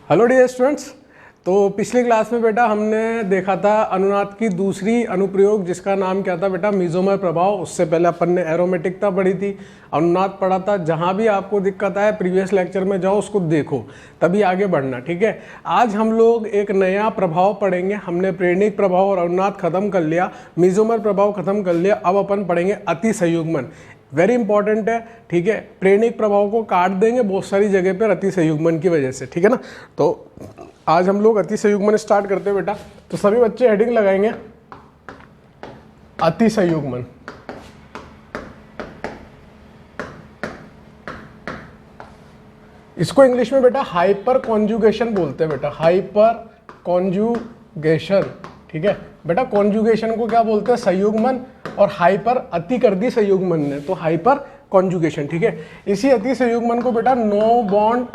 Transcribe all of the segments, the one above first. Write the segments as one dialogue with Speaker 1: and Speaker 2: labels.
Speaker 1: Hello dear students. तो पिछली class में बेटा हमने देखा था अनुनाद की दूसरी अनुप्रयोग जिसका नाम क्या था बेटा, मीजोमर प्रभाव। उससे पहले अपन ने एरोमेटिकता पढ़ी थी, अनुनाद पढ़ा था। जहाँ भी आपको दिक्कत आए प्रीवियस लेक्चर में जाओ, उसको देखो, तभी आगे बढ़ना, ठीक है। आज हम लोग एक नया प्रभाव पढ़ेंगे। हमने प्रेरणिक प्रभाव और अनुनाद खत्म कर लिया, मीजोमर प्रभाव खत्म कर लिया। अब अपन पढ़ेंगे अति संयुग्मन। वेरी इंपॉर्टेंट है, ठीक है। प्रेरणिक प्रभाव को काट देंगे बहुत सारी जगह पर अति संयुग्मन की वजह से, ठीक है ना। तो आज हम लोग अति संयुग्मन स्टार्ट करते हैं बेटा। तो सभी बच्चे हेडिंग लगाएंगे अति संयुग्मन। इसको इंग्लिश में बेटा हाइपर कॉन्जुगेशन बोलते हैं बेटा, हाइपर कॉन्जुगेशन, ठीक है बेटा। कॉन्जुगेशन को क्या बोलते हैं? संयुग्मन। और हाइपर अति कर दी संयुग्मन ने, तो हाइपर कॉन्जुगेशन, ठीक है। इसी अति संयुग्मन को बेटा नो बॉन्ड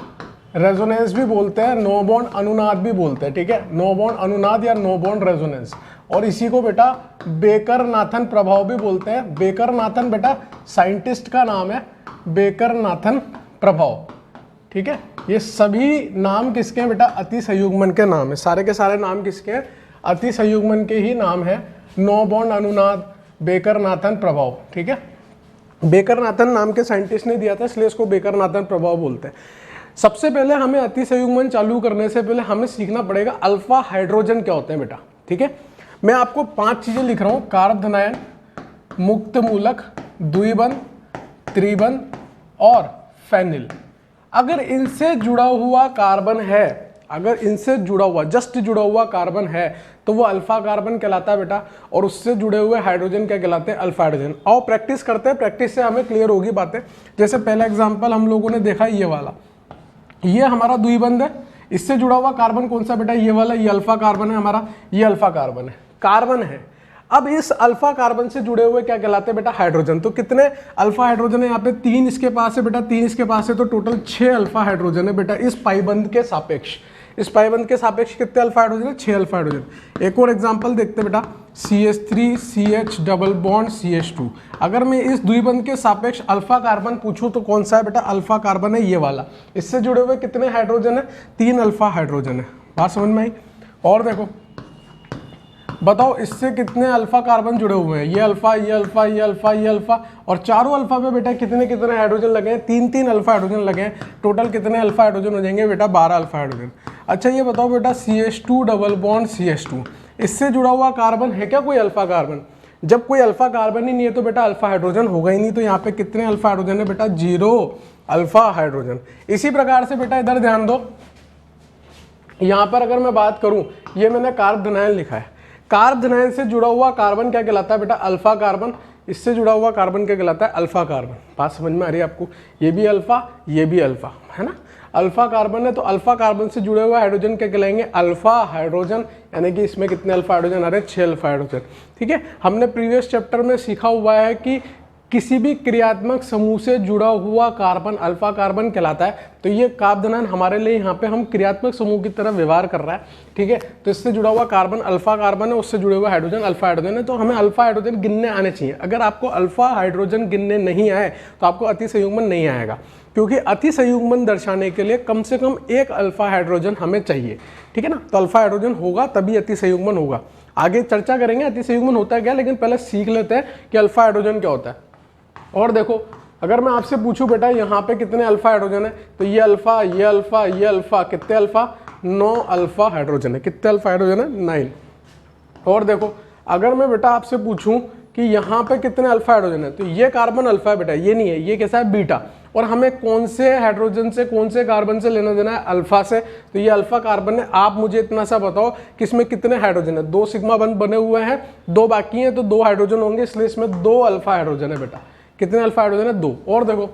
Speaker 1: रेजोनेंस भी बोलते हैं, नो बॉन्ड अनुनाद भी बोलते हैं, ठीक है। नो बॉन्ड अनुनाद या नो बॉन्ड रेजोनेंस। और इसी को बेटा बेकर-नाथन प्रभाव भी बोलते हैं। बेकर-नाथन बेटा साइंटिस्ट का नाम है, बेकर-नाथन प्रभाव, ठीक है। ये सभी नाम किसके हैं बेटा? अति संयुग्मन के नाम है। सारे के सारे नाम किसके हैं? अति संयुग्मन के ही नाम है। नो बॉन्ड अनुनाद, बेकर-नाथन प्रभाव, ठीक है। बेकर-नाथन नाम के साइंटिस्ट ने दिया था, इसलिए इसको बेकर-नाथन प्रभाव बोलते हैं। सबसे पहले हमें अति संयुग्मन चालू करने से पहले हमें सीखना पड़ेगा अल्फा हाइड्रोजन क्या होते हैं बेटा, ठीक है। मैं आपको 5 चीजें लिख रहा हूं: कार्बधनायन, मुक्त मूलक, द्विबंध, त्रिबंध और फेनिल। अगर इनसे जुड़ा हुआ कार्बन है, अगर इनसे जुड़ा हुआ, जस्ट जुड़ा हुआ कार्बन है, तो वो अल्फा कार्बन कहलाता है बेटा। और उससे जुड़े हुए हाइड्रोजन क्या कहलाते हैं? Alpha hydrogen. आओ प्रैक्टिस करते हैं, प्रैक्टिस से हमें क्लियर होगी बातें। जैसे पहला एग्जांपल हम लोगों ने देखा ये वाला, ये हमारा द्विबंध है। इससे जुड़ा हुआ कार्बन कौन सा बेटा? ये वाला, ये अल्फा कार्बन है हमारा, ये अल्फा कार्बन है, कार्बन है। अब इस अल्फा कार्बन से जुड़े हुए क्या कहलाते हैं बेटा? हाइड्रोजन। तो कितने अल्फा हाइड्रोजन है यहाँ पे? 3 इसके पास है बेटा, 3 इसके पास है, तो टोटल 6 अल्फा हाइड्रोजन है बेटा इस पाइबंध के सापेक्ष। इस पाइबंध के सापेक्ष कितने अल्फा हाइड्रोजन है? 6 अल्फा हाइड्रोजन। एक और एग्जांपल देखते हैं बेटा, CH3 CH double bond CH2। अगर मैं इस द्विबंध के सापेक्ष अल्फा कार्बन पूछूं तो कौन सा है बेटा? अल्फा कार्बन है, ये वाला। इससे जुड़े हुए कितने हाइड्रोजन है? 3 अल्फा हाइड्रोजन है। बात समझ में आई? और देखो बताओ इससे कितने अल्फा कार्बन जुड़े हुए हैं? ये अल्फा, ये अल्फा, ये अल्फा, ये अल्फा, और चारों अल्फा पे बेटा कितने कितने हाइड्रोजन लगे हैं? 3 अल्फा हाइड्रोजन लगे हैं। टोटल कितने अल्फा हाइड्रोजन हो जाएंगे बेटा? 12 अल्फा हाइड्रोजन। अच्छा ये बताओ बेटा, CH2 डबल बॉन्ड CH2, इससे जुड़ा हुआ कार्बन है क्या कोई अल्फा कार्बन? जब कोई अल्फा कार्बन ही नहीं है तो बेटा अल्फा हाइड्रोजन होगा ही नहीं। तो यहाँ पे कितने अल्फा हाइड्रोजन है बेटा? 0 अल्फा हाइड्रोजन। इसी प्रकार से बेटा इधर ध्यान दो, यहाँ पर अगर मैं बात करूं, ये मैंने कार्बधनायन लिखा है। कार्बधनायन से जुड़ा हुआ कार्बन क्या कहलाता है बेटा? Alpha carbon. इससे जुड़ा हुआ कार्बन क्या कहलाता है? Alpha carbon. बात समझ में आ रही है आपको? ये भी अल्फा, ये भी अल्फा, है ना। अल्फा कार्बन है तो अल्फा कार्बन से जुड़े हुए हाइड्रोजन क्या कहलाएंगे? Alpha hydrogen. यानी कि इसमें कितने अल्फा हाइड्रोजन आ रहे हैं? 6 अल्फा हाइड्रोजन, ठीक है। हमने प्रीवियस चैप्टर में सीखा हुआ है कि किसी भी क्रियात्मक समूह से जुड़ा हुआ कार्बन अल्फा कार्बन कहलाता है। तो ये कार्बधनायन हमारे लिए यहाँ पे हम क्रियात्मक समूह की तरह व्यवहार कर रहा है, ठीक है। तो इससे जुड़ा हुआ कार्बन अल्फा कार्बन है, उससे जुड़े हुए हाइड्रोजन अल्फा हाइड्रोजन है। तो हमें अल्फा हाइड्रोजन गिनने आने चाहिए। अगर आपको अल्फा हाइड्रोजन गिनने नहीं आए तो आपको अति संयुग्मन नहीं आएगा, क्योंकि अति संयुग्मन दर्शाने के लिए कम से कम 1 अल्फा हाइड्रोजन हमें चाहिए, ठीक है ना। तो अल्फा हाइड्रोजन होगा तभी अति संयुग्मन होगा। आगे चर्चा करेंगे अति संयुग्मन होता है क्या, लेकिन पहले सीख लेते हैं कि अल्फा हाइड्रोजन क्या होता है। और देखो अगर मैं आपसे पूछूं बेटा यहाँ पे कितने अल्फा हाइड्रोजन है, तो ये अल्फा, ये अल्फा, ये अल्फा, कितने अल्फा? 9 अल्फा हाइड्रोजन है। कितने अल्फा हाइड्रोजन है? 9। और देखो अगर मैं बेटा आपसे पूछूं कि यहाँ पे कितने अल्फा हाइड्रोजन है, तो ये कार्बन अल्फा है बेटा, ये नहीं है, ये कैसा है? बीटा। और हमें कौन से हाइड्रोजन से, कौन से कार्बन से लेना देना है? अल्फा से। तो ये अल्फा कार्बन है। आप मुझे इतना सा बताओ कि इसमें कितने हाइड्रोजन है? 2 सिग्मा बंध बने हुए हैं, 2 बाकी हैं, तो 2 हाइड्रोजन होंगे, इसलिए इसमें 2 अल्फा हाइड्रोजन है बेटा। कितने अल्फा हाइड्रोजन है? 2। और देखो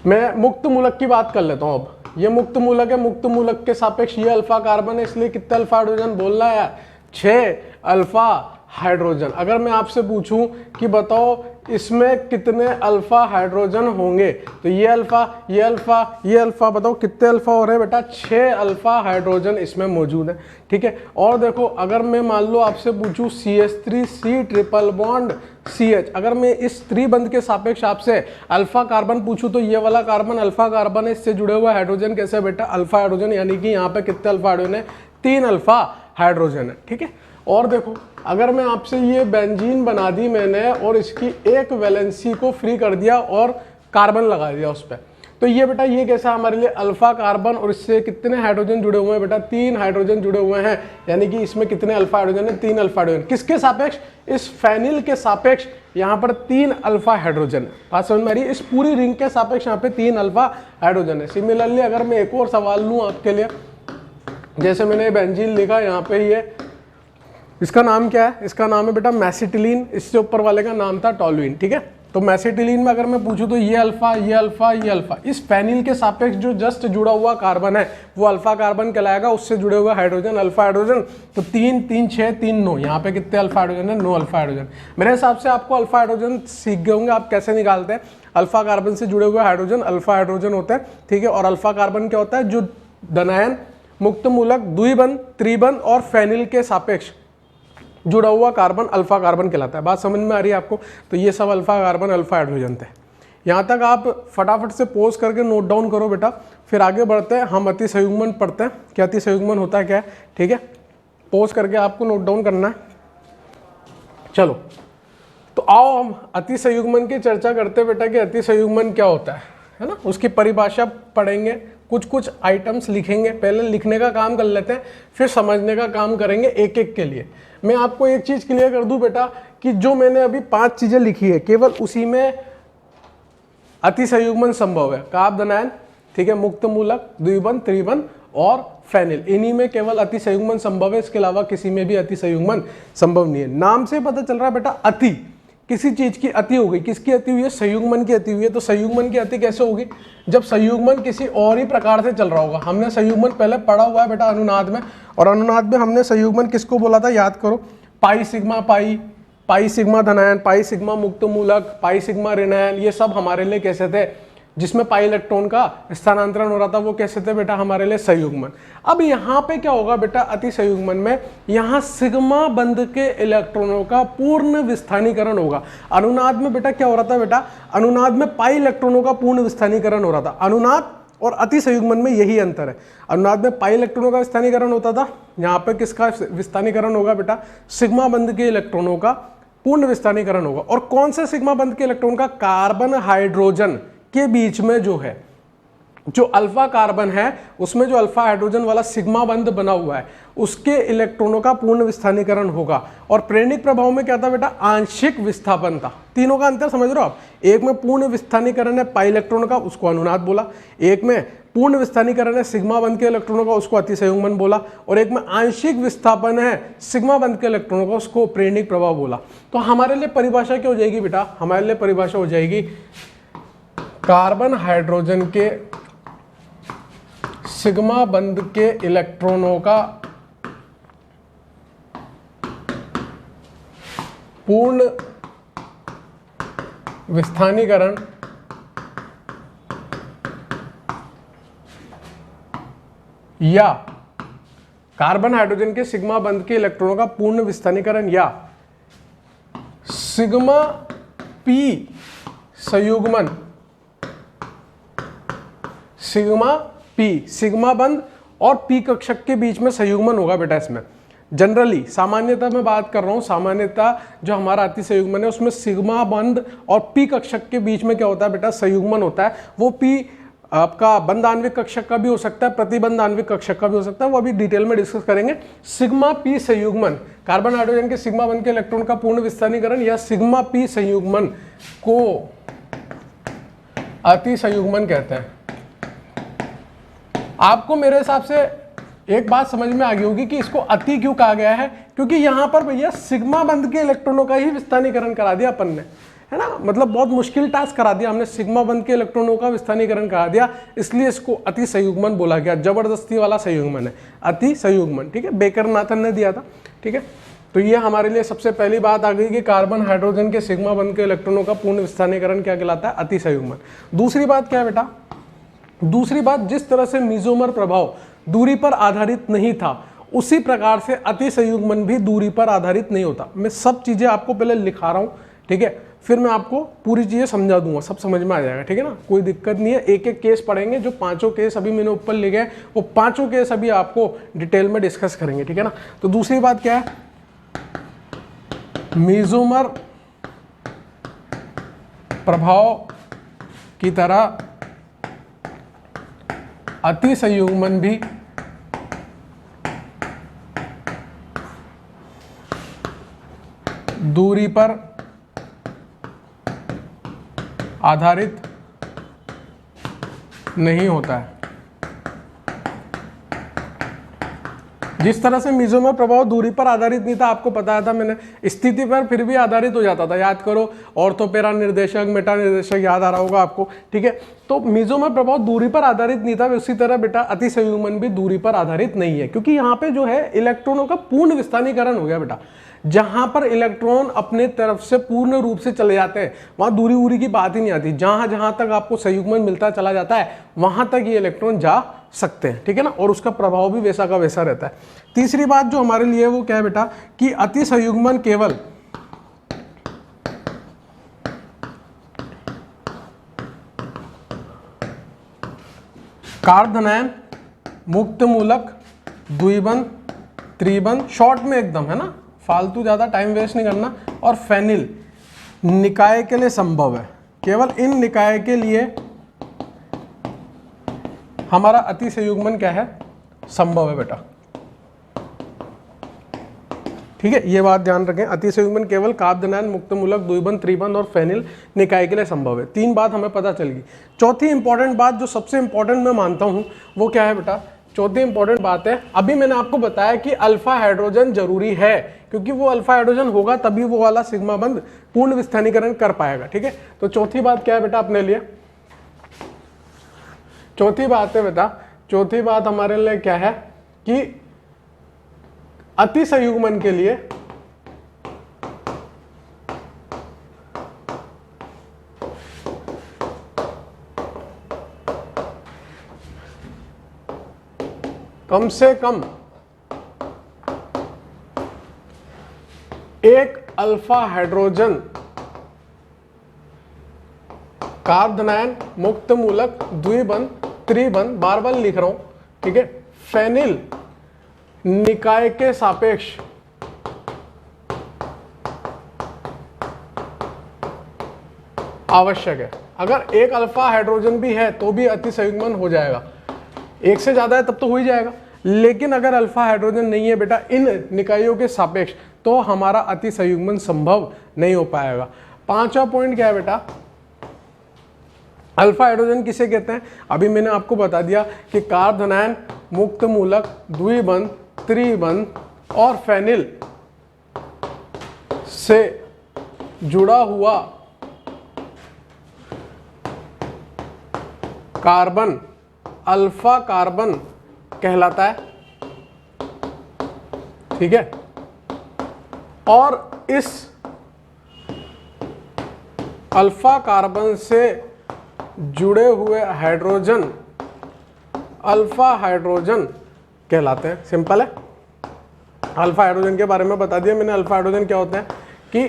Speaker 1: मैं मुक्त मूलक की बात कर लेता हूं। अब ये मुक्त मूलक है, मुक्त मूलक के सापेक्ष ये अल्फा कार्बन है, इसलिए कितने अल्फा हाइड्रोजन बोल रहा है यार? 6 अल्फा हाइड्रोजन। अगर मैं आपसे पूछूं कि बताओ इसमें कितने अल्फा हाइड्रोजन होंगे। तो ये अल्फा, ये अल्फा, ये अल्फा, बताओ कितने अल्फा हो रहे हैं बेटा, 6 अल्फा हाइड्रोजन इसमें मौजूद है। ठीक है, और देखो अगर मैं मान लो आपसे पूछूं CH3C ट्रिपल बॉन्ड CH, अगर मैं इस त्रिबंध के सापेक्ष आपसे अल्फा कार्बन पूछूं तो ये वाला कार्बन अल्फा कार्बन है, इससे जुड़े हुए हाइड्रोजन कैसे बेटा, अल्फा हाइड्रोजन, यानी कि यहाँ पे कितने अल्फा हाइड्रोजन है, 3 अल्फा हाइड्रोजन है। ठीक है, और देखो अगर मैं आपसे ये बेंजीन बना दी मैंने और इसकी एक वैलेंसी को फ्री कर दिया और कार्बन लगा दिया उस पर, तो ये बेटा ये कैसा हमारे लिए अल्फा कार्बन, और इससे कितने हाइड्रोजन जुड़े हुए हैं बेटा, 3 हाइड्रोजन जुड़े हुए हैं, यानी कि इसमें कितने अल्फा हाइड्रोजन है, 3 अल्फा हाइड्रोजन। किसके सापेक्ष, इस फेनिल के सापेक्ष यहाँ पर 3 अल्फा हाइड्रोजन है। बात समझ में आ रही है, इस पूरी रिंग के सापेक्ष यहाँ पे 3 अल्फा हाइड्रोजन है। सिमिलरली अगर मैं एक और सवाल लूँ आपके लिए, जैसे मैंने बेंजीन लिखा यहाँ पे, ये इसका नाम क्या है, इसका नाम है बेटा मैसिटिलीन, इससे ऊपर वाले का नाम था टॉलुइन। ठीक है, तो मैसिटिलीन में अगर मैं पूछूं तो ये अल्फा, ये अल्फा, ये अल्फा, इस फेनिल के सापेक्ष जो जस्ट जुड़ा हुआ कार्बन है वो अल्फा कार्बन कहलाएगा, उससे जुड़े हुए हाइड्रोजन अल्फा हाइड्रोजन। तो 3 3 6 3 9, यहाँ पे कितने अल्फा हाइड्रोजन है, 9 अल्फा हाइड्रोजन। मेरे हिसाब से आपको अल्फा हाइड्रोजन सीख गए होंगे आप कैसे निकालते हैं। अल्फा कार्बन से जुड़े हुए हाइड्रोजन अल्फा हाइड्रोजन होता है। ठीक है, और अल्फा कार्बन क्या होता है, जो धनायन मुक्त मूलक द्विबंध त्रिबंध और फेनिल के सापेक्ष जुड़ा हुआ कार्बन अल्फा कार्बन कहलाता है। बात समझ में आ रही है आपको। तो ये सब अल्फा कार्बन अल्फा हाइड्रोजन थे। यहाँ तक आप फटाफट से पोज करके नोट डाउन करो बेटा, फिर आगे बढ़ते हैं, हम अति संयुग्मन पढ़ते हैं। क्या अति संयुग्मन होता है क्या है, ठीक है, पोज करके आपको नोट डाउन करना है। चलो तो आओ हम अति संयुग्मन की चर्चा करते हैं बेटा कि अति संयुग्मन क्या होता है ना, उसकी परिभाषा पढ़ेंगे, कुछ कुछ आइटम्स लिखेंगे। पहले लिखने का काम कर लेते हैं, फिर समझने का काम करेंगे एक एक के लिए। मैं आपको एक चीज क्लियर कर दूं बेटा कि जो मैंने अभी 5 चीजें लिखी है केवल उसी में अति संयुग्मन संभव है। कार्ब धनायन, ठीक है, मुक्त मूलक द्विबंध त्रिबंध और फेनिल, इन्हीं में केवल अति संयुग्मन संभव है, इसके अलावा किसी में भी अति संयुग्मन संभव नहीं है। नाम से पता चल रहा है बेटा अति, किसी चीज की अति हो गई। किसकी अति हुई है, संयुग्मन की अति हुई है। तो संयुग्मन की अति कैसे होगी, जब संयुग्मन किसी और ही प्रकार से चल रहा होगा। हमने संयुग्मन पहले पढ़ा हुआ है बेटा अनुनाद में, और अनुनाद में हमने संयुग्मन किसको बोला था, याद करो, pi sigma pi, pi sigma धनायन, पाई सिग्मा मुक्त मूलक, पाई सिग्मा ऋणायन, ये सब हमारे लिए कैसे थे, जिसमें पाई इलेक्ट्रॉन का स्थानांतरण हो रहा था, वो कैसे थे बेटा, हमारे लिए संयुग्मन। अब यहाँ पे क्या होगा बेटा, अति संयुग्मन में यहाँ सिग्मा बंध के इलेक्ट्रॉनों का पूर्ण विस्थानीकरण होगा। अनुनाद में बेटा क्या हो रहा था बेटा, अनुनाद में पाई इलेक्ट्रॉनों का पूर्ण विस्थानीकरण हो रहा था। अनुनाद और अति संयुग्मन में यही अंतर है। अनुनाद में पाई इलेक्ट्रॉनों का विस्थानीकरण होता था, यहाँ पे किसका विस्थानीकरण होगा बेटा, सिग्मा बंध के इलेक्ट्रॉनों का पूर्ण विस्थानीकरण होगा। और कौन से सिग्मा बंध के इलेक्ट्रॉन का, कार्बन हाइड्रोजन के बीच में जो है, जो अल्फा कार्बन है उसमें जो अल्फा हाइड्रोजन वाला सिग्मा बंध बना हुआ है उसके इलेक्ट्रॉनों का पूर्ण विस्थानीकरण होगा। और प्रेरणिक प्रभाव में क्या था बेटा, आंशिक विस्थापन था। तीनों का अंतर समझ रहे हो आप, एक में पूर्ण विस्थानीकरण है पाई इलेक्ट्रॉन का, उसको अनुनाद बोला, एक में पूर्ण विस्थानीकरण है सिग्मा बंध के इलेक्ट्रॉनों का, उसको अति संयुग्मन बोला, और एक में आंशिक विस्थापन है सिग्मा बंध के इलेक्ट्रॉनों का, उसको प्रेरणिक प्रभाव बोला। तो हमारे लिए परिभाषा क्या हो जाएगी बेटा, हमारे लिए परिभाषा हो जाएगी कार्बन हाइड्रोजन के सिग्मा बंध के इलेक्ट्रॉनों का पूर्ण विस्थानीकरण या कार्बन हाइड्रोजन के सिग्मा बंध के इलेक्ट्रॉनों का पूर्ण विस्थानीकरण या सिग्मा पी संयुग्मन, सिग्मा पी, सिग्मा बंध और पी कक्षक के बीच में संयुग्मन होगा बेटा। इसमें जनरली, सामान्यतः मैं बात कर रहा हूं, सामान्यतः जो हमारा अति संयुग्मन है उसमें सिग्मा बंध और पी कक्षक के बीच में क्या होता है बेटा, संयुग्मन होता है। वो पी आपका बंध आणविक कक्षक का भी हो सकता है, प्रतिबंध आणविक कक्षक का भी हो सकता है, वो अभी डिटेल में डिस्कस करेंगे। सिग्मा पी संयुग्मन, कार्बन हाइड्रोजन के सिग्मा बंध के इलेक्ट्रॉन का पूर्ण विस्थानीकरण या सिग्मा पी संयुग्मन को अति संयुग्मन कहते हैं। आपको मेरे हिसाब से एक बात समझ में आ गई होगी कि इसको अति क्यों कहा गया है, क्योंकि यहां पर भैया सिग्मा बंध के इलेक्ट्रॉनों का ही विस्थानीकरण करा दिया अपन ने, है ना, मतलब बहुत मुश्किल टास्क करा दिया हमने, सिग्मा बंध के इलेक्ट्रॉनों का विस्थानीकरण करा दिया, इसलिए इसको अति संयुग्मन बोला गया। जबरदस्ती वाला संयुग्मन है, अति संयुग्मन, ठीक है, बेकर नाथन ने दिया था, ठीक है। तो ये हमारे लिए सबसे पहली बात आ गई कि कार्बन हाइड्रोजन के सिग्मा बंध के इलेक्ट्रॉनों का पूर्ण विस्थानीकरण क्या कहलाता है, अतिसंयुग्मन। दूसरी बात क्या है बेटा, दूसरी बात, जिस तरह से मेसोमर प्रभाव दूरी पर आधारित नहीं था उसी प्रकार से अतिसंयुग्मन भी दूरी पर आधारित नहीं होता। मैं सब चीजें आपको पहले लिखा रहा हूं, ठीक है, फिर मैं आपको पूरी चीजें समझा दूंगा, सब समझ में आ जाएगा, ठीक है ना, कोई दिक्कत नहीं है। एक एक केस पढ़ेंगे, जो पांचों केस अभी मैंने ऊपर लिखे हैं वो पांचों केस अभी आपको डिटेल में डिस्कस करेंगे, ठीक है ना। तो दूसरी बात क्या है, मेसोमर प्रभाव की तरह अतिसंयुग्मन भी दूरी पर आधारित नहीं होता है। जिस तरह से मेसोमर प्रभाव दूरी पर आधारित नहीं था, आपको बताया था मैंने, स्थिति पर फिर भी आधारित हो जाता था। याद करो, ऑर्थोपेरा निर्देशक, मेटा निर्देशक याद आ रहा होगा आपको, ठीक है। तो मेसोमर प्रभाव दूरी पर आधारित नहीं था, उसी तरह बेटा अतिसंयुग्मन भी दूरी पर आधारित नहीं है, क्योंकि यहाँ पे जो है इलेक्ट्रॉनों का पूर्ण विस्थानीकरण हो गया बेटा। जहां पर इलेक्ट्रॉन अपने तरफ से पूर्ण रूप से चले जाते हैं वहां दूरी उरी की बात ही नहीं आती। जहां जहां तक आपको संयुग्मन मिलता चला जाता है वहां तक ये इलेक्ट्रॉन जा सकते हैं, ठीक है ना, और उसका प्रभाव भी वैसा का वैसा रहता है। तीसरी बात जो हमारे लिए वो क्या है बेटा, कि अतिसंयुग्मन केवल कार्बोनायन मुक्त मूलक द्विबंध त्रिबंध, शॉर्ट में एकदम, है ना, फालतू ज्यादा टाइम वेस्ट नहीं करना, और फेनिल निकाय के लिए संभव है। केवल इन निकाय के लिए हमारा अतिसंयुग्मन क्या है, संभव है बेटा, ठीक है। ये बात ध्यान रखें, अतिसंयुग्मन केवल कार्बोनायन मुक्त मूलक द्विबंध त्रिबंध और फेनिल निकाय के लिए संभव है। तीन बात हमें पता चल गई। चौथी इंपॉर्टेंट बात, जो सबसे इंपॉर्टेंट मैं मानता हूं, वो क्या है बेटा, चौथी इंपॉर्टेंट बात है, अभी मैंने आपको बताया कि अल्फा हाइड्रोजन जरूरी है, क्योंकि वो अल्फा हाइड्रोजन होगा तभी वो वाला सिग्मा बंध पूर्ण विस्थानीकरण कर पाएगा, ठीक है। तो चौथी बात क्या है बेटा अपने लिए, चौथी बात है बेटा, चौथी बात हमारे लिए क्या है कि अतिसंयुग्मन के लिए कम से कम एक अल्फा हाइड्रोजन कार्बोनायन मुक्त मूलक द्विबंध त्रिबंध, बार बार लिख रहा हूं, ठीक है, फेनिल निकाय के सापेक्ष आवश्यक है। अगर एक अल्फा हाइड्रोजन भी है तो भी अतिसंयुग्मन हो जाएगा, एक से ज्यादा है तब तो हो ही जाएगा, लेकिन अगर अल्फा हाइड्रोजन नहीं है बेटा इन निकायों के सापेक्ष तो हमारा अतिसंयुग्मन संभव नहीं हो पाएगा। पांचवा पॉइंट क्या है बेटा, अल्फा हाइड्रोजन किसे कहते हैं, अभी मैंने आपको बता दिया कि कार्बोनायन मुक्त मूलक द्विबंध त्रिबंध और फेनिल से जुड़ा हुआ कार्बन अल्फा कार्बन कहलाता है, ठीक है। और इस अल्फा कार्बन से जुड़े हुए हाइड्रोजन अल्फा हाइड्रोजन कहलाते हैं। सिंपल है, अल्फा हाइड्रोजन के बारे में बता दिया मैंने। अल्फा हाइड्रोजन क्या होते हैं कि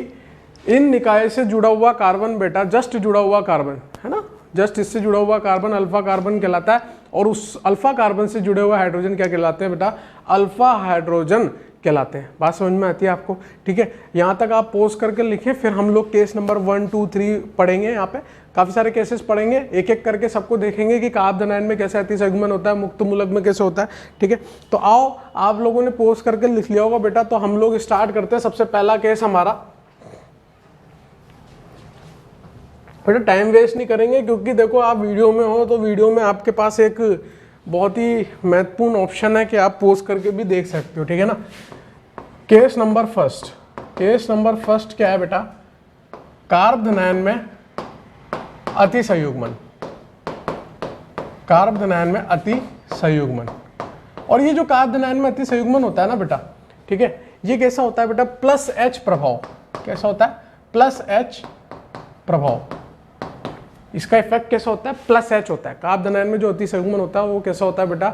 Speaker 1: इन निकाय से जुड़ा हुआ कार्बन बेटा, जस्ट जुड़ा हुआ कार्बन है ना, जस्ट इससे जुड़ा हुआ कार्बन अल्फा कार्बन कहलाता है, और उस अल्फा कार्बन से जुड़े हुए हाइड्रोजन क्या कहलाते हैं बेटा, अल्फा हाइड्रोजन कहलाते हैं। बात समझ में आती है आपको, ठीक है। यहाँ तक आप पोज करके लिखें, फिर हम लोग केस नंबर 1 2 3 पढ़ेंगे। यहाँ पे काफी सारे केसेस पढ़ेंगे, एक एक करके सबको देखेंगे कि कार्बोनायन में कैसे अतिसंयुग्मन होता है, मुक्त मूलक में कैसे होता है, ठीक है। तो आओ, आप लोगों ने पोज करके लिख लिया होगा बेटा, तो हम लोग स्टार्ट करते हैं। सबसे पहला केस हमारा बेटा, टाइम वेस्ट नहीं करेंगे क्योंकि देखो आप वीडियो में हो तो वीडियो में आपके पास एक बहुत ही महत्वपूर्ण ऑप्शन है कि आप पोज करके भी देख सकते हो, ठीक है ना। Case number first, case number first क्या है बेटा, कार्बोनायन में अतिसंयुग्मन, कार्बोनायन में अतिसंयुग्मन। और ये जो कार्बोनायन में अतिसंयुग्मन होता है ना बेटा, ठीक है। ये कैसा होता है बेटा, प्लस एच प्रभाव। कैसा होता है, प्लस एच प्रभाव। इसका इफेक्ट कैसा होता है, प्लस एच होता है। कार्ब धनायन में जो अति संयुग्मन होता है वो कैसा होता है बेटा,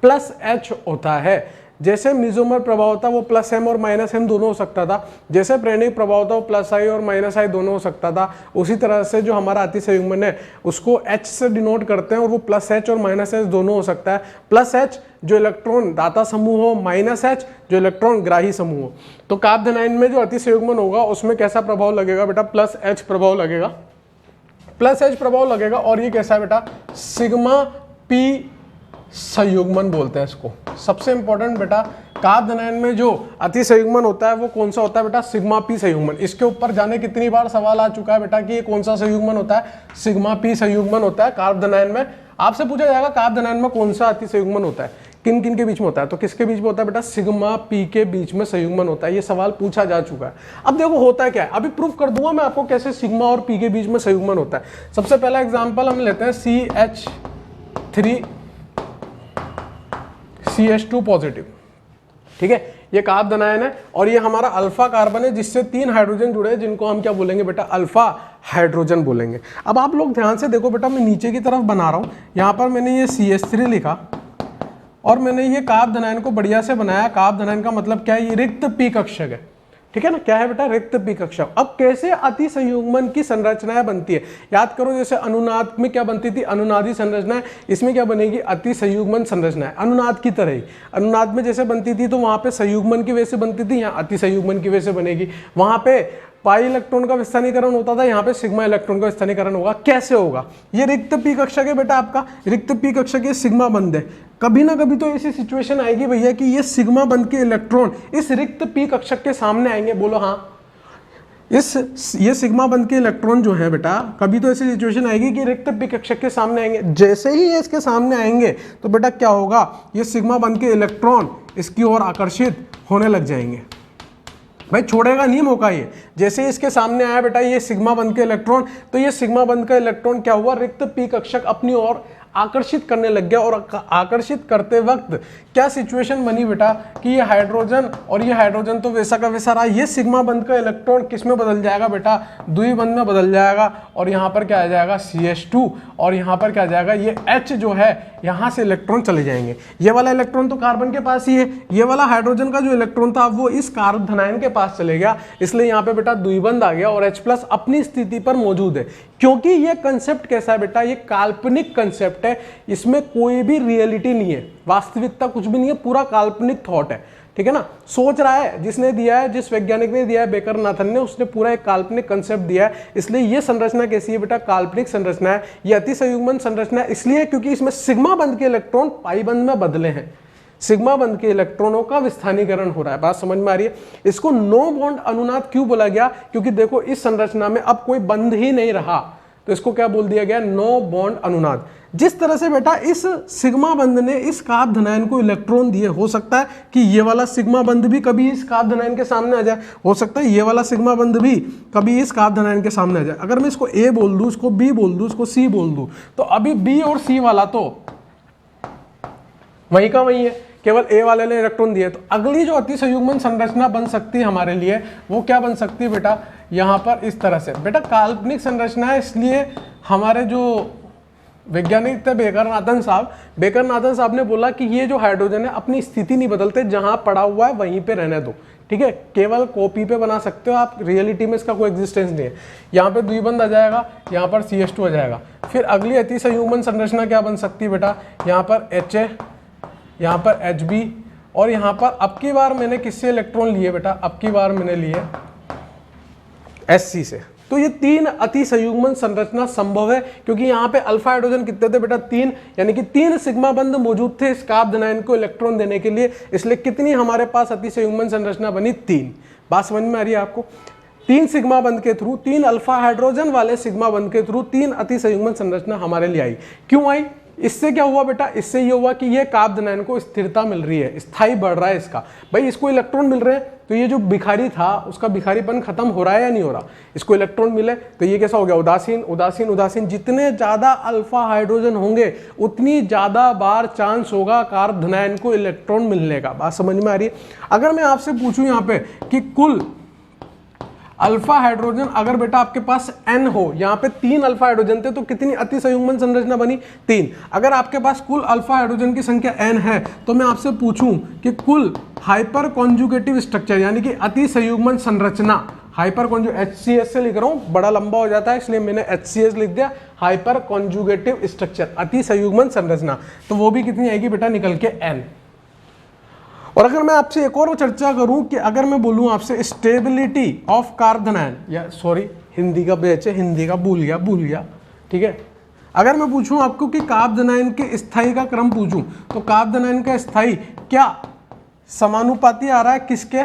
Speaker 1: प्लस एच होता है। जैसे मिजोमर प्रभाव होता है वो प्लस एम और माइनस एम दोनों हो सकता था, जैसे प्रेरणिक प्रभाव होता है वो प्लस आई और माइनस आई दोनों हो सकता था, उसी तरह से जो हमारा अति संयुग्मन है उसको एच से डिनोट करते हैं और वो प्लस एच और माइनस एच दोनों हो सकता है। प्लस एच जो इलेक्ट्रॉन दाता समूह हो, माइनस एच जो इलेक्ट्रॉन ग्राही समूह हो। तो कार्ब धनायन में जो अति संयुग्मन होगा उसमें कैसा प्रभाव लगेगा बेटा, प्लस एच प्रभाव लगेगा, प्लस एच प्रभाव लगेगा। और ये कैसा है बेटा, सिग्मा पी संयुग्मन बोलते हैं इसको। सबसे इंपॉर्टेंट बेटा, कार्ब धनायन में जो अति संयुग्मन होता है वो कौन सा होता है बेटा, सिग्मा पी संयुग्मन। इसके ऊपर जाने कितनी बार सवाल आ चुका है बेटा कि ये कौन सा संयुग्मन होता है, सिग्मा पी संयुग्मन होता है कार्ब धनायन में। आपसे पूछा जाएगा कार्ब धनायन में कौन सा अति संयुग्मन होता है, किन किन के बीच में होता है, तो किसके बीच में होता है बेटा, सिग्मा पी के बीच में संयुग्मन होता है। ये सवाल पूछा जा चुका है। अब देखो होता है क्या है, अभी प्रूफ कर दूंगा मैं आपको कैसे सिग्मा और पी के बीच में संयुग्मन होता है। सबसे पहला एग्जांपल हम लेते हैं CH2 पॉजिटिव, ठीक है। ये कार्ब धनायन है और ये हमारा अल्फा कार्बन है जिससे 3 हाइड्रोजन जुड़े हैं, जिनको हम क्या बोलेंगे बेटा, अल्फा हाइड्रोजन बोलेंगे। अब आप लोग ध्यान से देखो बेटा, मैं नीचे की तरफ बना रहा हूं, यहां पर मैंने ये CH3 लिखा और मैंने ये कार्ब धनायन को बढ़िया से बनाया। कार्ब धनायन का मतलब क्या है, ये रिक्त पी कक्षक है, ठीक है ना। क्या है बेटा, रिक्त पी कक्षक। अब कैसे अति संयुग्मन की संरचनाएं बनती है, याद करो। जैसे अनुनाद में क्या बनती थी, अनुनादी संरचना, इसमें क्या बनेगी, अति संयुग्मन संरचना। अनुनाद की तरह ही, अनुनाद में जैसे बनती थी तो वहां पे संयुग्मन की वजह से बनती थी, यहाँ अति संयुग्मन की वजह से बनेगी। वहां पे पाई इलेक्ट्रॉन का विस्थानीकरण होता था, यहाँ पे सिग्मा इलेक्ट्रॉन का विस्थानीकरण होगा। कैसे होगा, ये रिक्त पी कक्षक है बेटा आपका, रिक्त पी कक्षक ये सिग्मा बंध है। कभी ना कभी तो ऐसी सिचुएशन आएगी भैया कि ये सिग्मा बंध के इलेक्ट्रॉन इस रिक्त पी कक्षक के सामने आएंगे, बोलो हाँ। ये सिग्मा बंध के इलेक्ट्रॉन जो है बेटा, कभी तो ऐसी सिचुएशन आएगी कि रिक्त पी कक्षक के सामने आएंगे। जैसे ही ये इसके सामने आएंगे तो बेटा क्या होगा, ये सिग्मा बंध के इलेक्ट्रॉन इसकी ओर आकर्षित होने लग जाएंगे। भाई छोड़ेगा नहीं मौका ये। जैसे इसके सामने आया बेटा ये सिग्मा बंध के इलेक्ट्रॉन, तो ये सिग्मा बंध का इलेक्ट्रॉन क्या हुआ, रिक्त पी कक्षक अपनी ओर आकर्षित करने लग गया। और आकर्षित करते वक्त क्या सिचुएशन बनी बेटा कि ये हाइड्रोजन और ये हाइड्रोजन तो वैसा का वैसा रहा। ये सिग्मा बंध का इलेक्ट्रॉन किस में बदल जाएगा बेटा, द्विबंध में बदल जाएगा। और यहाँ पर क्या आ जाएगा, CH2, और यहाँ पर क्या आ जाएगा, ये H जो है, यहाँ से इलेक्ट्रॉन चले जाएंगे। ये वाला इलेक्ट्रॉन तो कार्बन के पास ही है, ये वाला हाइड्रोजन का जो इलेक्ट्रॉन था वो इस कार्ब धनायन के पास चले गया, इसलिए यहाँ पे बेटा द्विबंध आ गया और H+ अपनी स्थिति पर मौजूद है। क्योंकि ये कंसेप्ट कैसा है बेटा, ये काल्पनिक कंसेप्ट है, इसमें कोई भी रियलिटी नहीं है, वास्तविकता कुछ भी नहीं है, पूरा काल्पनिक थॉट है, ठीक है ना। सोच रहा है जिसने दिया है, जिस वैज्ञानिक ने दिया है, बेकर नाथन ने, उसने पूरा एक काल्पनिक कंसेप्ट दिया है। इसलिए ये संरचना कैसी है बेटा, काल्पनिक संरचना है। ये अति संयुग्मन संरचना इसलिए क्योंकि इसमें सिग्मा बंध के इलेक्ट्रॉन पाई बंध में बदले हैं, सिग्मा बंध के इलेक्ट्रॉनों का विस्थानीकरण हो रहा है। बात समझ में आ रही है। इसको नो बॉन्ड अनुनाद क्यों बोला गया, क्योंकि देखो इस संरचना में अब कोई बंध ही नहीं रहा, तो इसको क्या बोल दिया गया, नो बॉन्ड अनुनाद। जिस तरह से बेटा इस सिग्मा बंध ने इस कार्ब धनायन को इलेक्ट्रॉन दिए, हो सकता है कि ये वाला सिग्मा बंध भी कभी इस कार्ब धनायन के सामने आ जाए, हो सकता है ये वाला सिग्मा बंध भी कभी इस कार्ब धनायन के सामने आ जाए। अगर मैं इसको A बोल दूं, इसको B बोल दूं, इसको C बोल दूं, तो अभी B और C वाला तो वही का वही है, केवल A वाले ने इलेक्ट्रॉन दिए। तो अगली जो अति संयुग्मन संरचना बन सकती है हमारे लिए, वो क्या बन सकती है बेटा, यहाँ पर इस तरह से। बेटा काल्पनिक संरचना है, इसलिए हमारे जो वैज्ञानिक थे बेकर नाथन साहब ने बोला कि ये जो हाइड्रोजन है अपनी स्थिति नहीं बदलते, जहां पड़ा हुआ है वहीं पे रहने दो, ठीक है। केवल कॉपी पे बना सकते हो आप, रियलिटी में इसका कोई एग्जिस्टेंस नहीं है। यहाँ पे द्विबंध आ जाएगा, यहाँ पर CH2 आ जाएगा। फिर अगली अति संयुग्मन संरचना क्या बन सकती है बेटा, यहाँ पर HA, यहाँ पर HB, और यहाँ पर अब की बार मैंने किससे इलेक्ट्रॉन लिए बेटा, अब की बार मैंने लिए SC से। तो ये 3 अति संयुग्मन संरचना संभव है, क्योंकि यहाँ पे अल्फा हाइड्रोजन कितने थे बेटा, 3, यानी कि 3 सिग्मा बंध मौजूद थे इस कार्ब धनायन को इलेक्ट्रॉन देने के लिए। इसलिए कितनी हमारे पास अति संयुग्मन संरचना बनी, 3। बात समझ में आ रही है आपको। 3 सिग्मा बंध के थ्रू, 3 अल्फा हाइड्रोजन वाले सिग्मा बंध के थ्रू 3 अति संयुग्मन संरचना हमारे लिए आई। क्यों आई, इससे क्या हुआ बेटा, इससे ये हुआ कि ये कार्ब धनायन को स्थिरता मिल रही है, स्थायी बढ़ रहा है इसका। भाई इसको इलेक्ट्रॉन मिल रहे हैं तो ये जो भिखारी था उसका भिखारीपन खत्म हो रहा है या नहीं हो रहा, इसको इलेक्ट्रॉन मिले तो ये कैसा हो गया, उदासीन उदासीन उदासीन। जितने ज्यादा अल्फा हाइड्रोजन होंगे उतनी ज्यादा बार चांस होगा कार्बोनाइन को इलेक्ट्रॉन मिलने का। बात समझ में आ रही है। अगर मैं आपसे पूछूं यहाँ पे कि कुल अल्फा हाइड्रोजन अगर बेटा आपके पास n हो, यहाँ पे 3 अल्फा हाइड्रोजन थे तो कितनी अति संयुग्मन संरचना बनी, 3। अगर आपके पास कुल अल्फा हाइड्रोजन की संख्या n है तो मैं आपसे पूछूं कि कुल हाइपर कॉन्जुगेटिव स्ट्रक्चर यानी कि अति संयुग्मन संरचना, हाइपर HCS से लिख रहा हूं, बड़ा लंबा हो जाता है इसलिए मैंने HCS लिख दिया, हाइपर कॉन्जुगेटिव स्ट्रक्चर अति संयुग्मन संरचना, तो वो भी कितनी आएगी बेटा निकल के n। और अगर मैं आपसे एक और चर्चा करूं कि अगर मैं बोलूं आपसे स्टेबिलिटी ऑफ कार्बोनाइन, या सॉरी हिंदी का बैच है, हिंदी का भूल गया, ठीक है। अगर मैं पूछूं आपको कि कार्बोनाइन के स्थाई का क्रम पूछूं तो कार्बोनाइन का स्थाई क्या समानुपाती आ रहा है किसके,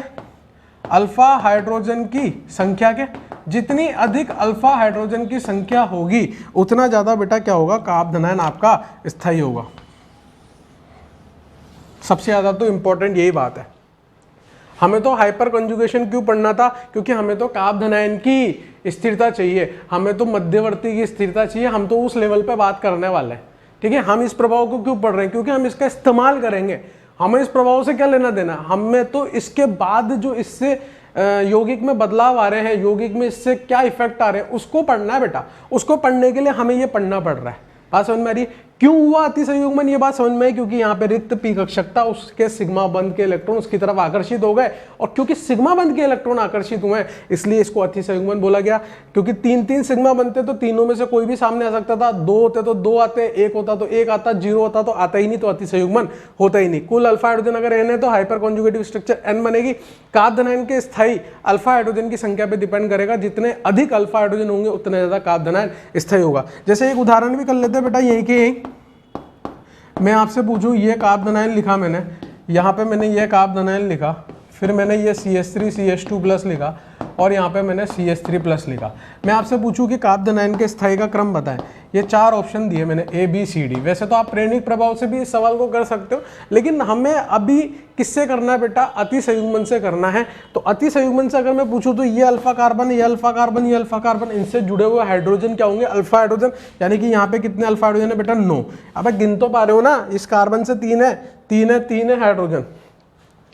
Speaker 1: अल्फा हाइड्रोजन की संख्या के। जितनी अधिक अल्फा हाइड्रोजन की संख्या होगी उतना ज्यादा बेटा क्या होगा, कार्बोनाइन आपका स्थाई होगा। सबसे ज्यादा तो इंपॉर्टेंट यही बात है। हमें तो हाइपर कंजुगेशन क्यों पढ़ना था, क्योंकि हमें तो कार्बोनाइन की स्थिरता चाहिए, हमें तो मध्यवर्ती की स्थिरता चाहिए, हम तो उस लेवल पे बात करने वाले हैं, ठीक है। हम इस प्रभाव को क्यों पढ़ रहे हैं, क्योंकि हम इसका इस्तेमाल करेंगे। हमें इस प्रभाव से क्या लेना देना, हमें तो इसके बाद जो इससे यौगिक में बदलाव आ रहे हैं, यौगिक में इससे क्या इफेक्ट आ रहे हैं उसको पढ़ना है बेटा। उसको पढ़ने के लिए हमें ये पढ़ना पड़ रहा है। बात समझ में आ रही है। क्यों हुआ अति संयुग्मन, ये बात समझ में आई, क्योंकि यहाँ पे रिक्त पी कक्षकता उसके सिग्मा बंध के इलेक्ट्रॉन उसकी तरफ आकर्षित हो गए, और क्योंकि सिग्मा बंध के इलेक्ट्रॉन आकर्षित हुए इसलिए इसको अति संयुग्मन बोला गया। क्योंकि 3 सिग्मा बनते तो तीनों में से कोई भी सामने आ सकता था, 2 होते तो 2 आते, 1 होता तो 1 आता, 0 होता तो आता ही नहीं, तो अति संयुग्मन होता ही नहीं। कुल अल्फा हाइड्रोजन अगर n है तो हाइपर कॉन्जुगेटिव स्ट्रक्चर n बनेगी। कार्बोनाइन के स्थायी अल्फा हाइड्रोजन की संख्या पे डिपेंड करेगा, जितने अधिक अल्फा हाइड्रोजन होंगे उतने ज्यादा कार्बोनाइन स्थायी होगा। जैसे एक उदाहरण भी कर लेते हैं बेटा, यही के मैं आपसे पूछूं, ये कार्बोनाइन लिखा मैंने, यहाँ पे मैंने ये कार्बोनाइन लिखा, फिर मैंने ये CH3 CH2 प्लस लिखा और यहाँ पे मैंने CH3 प्लस लिखा। मैं आपसे पूछूं कि कार्बोनाइन के स्थाई का क्रम बताएं। ये 4 ऑप्शन दिए मैंने ABCD। वैसे तो आप प्रेरणिक प्रभाव से भी इस सवाल को कर सकते हो, लेकिन हमें अभी किससे करना है बेटा, अति संयुग्मन से करना है। तो अति संयुग्मन से अगर मैं पूछूं तो ये अल्फा कार्बन, ये अल्फा कार्बन, ये अल्फा कार्बन, इनसे जुड़े हुए हाइड्रोजन क्या होंगे, अल्फा हाइड्रोजन। यानी कि यहाँ पे कितने अल्फा हाइड्रोजन है बेटा, 9। अब गिन तो पा रहे हो ना, इस कार्बन से 3 है हाइड्रोजन।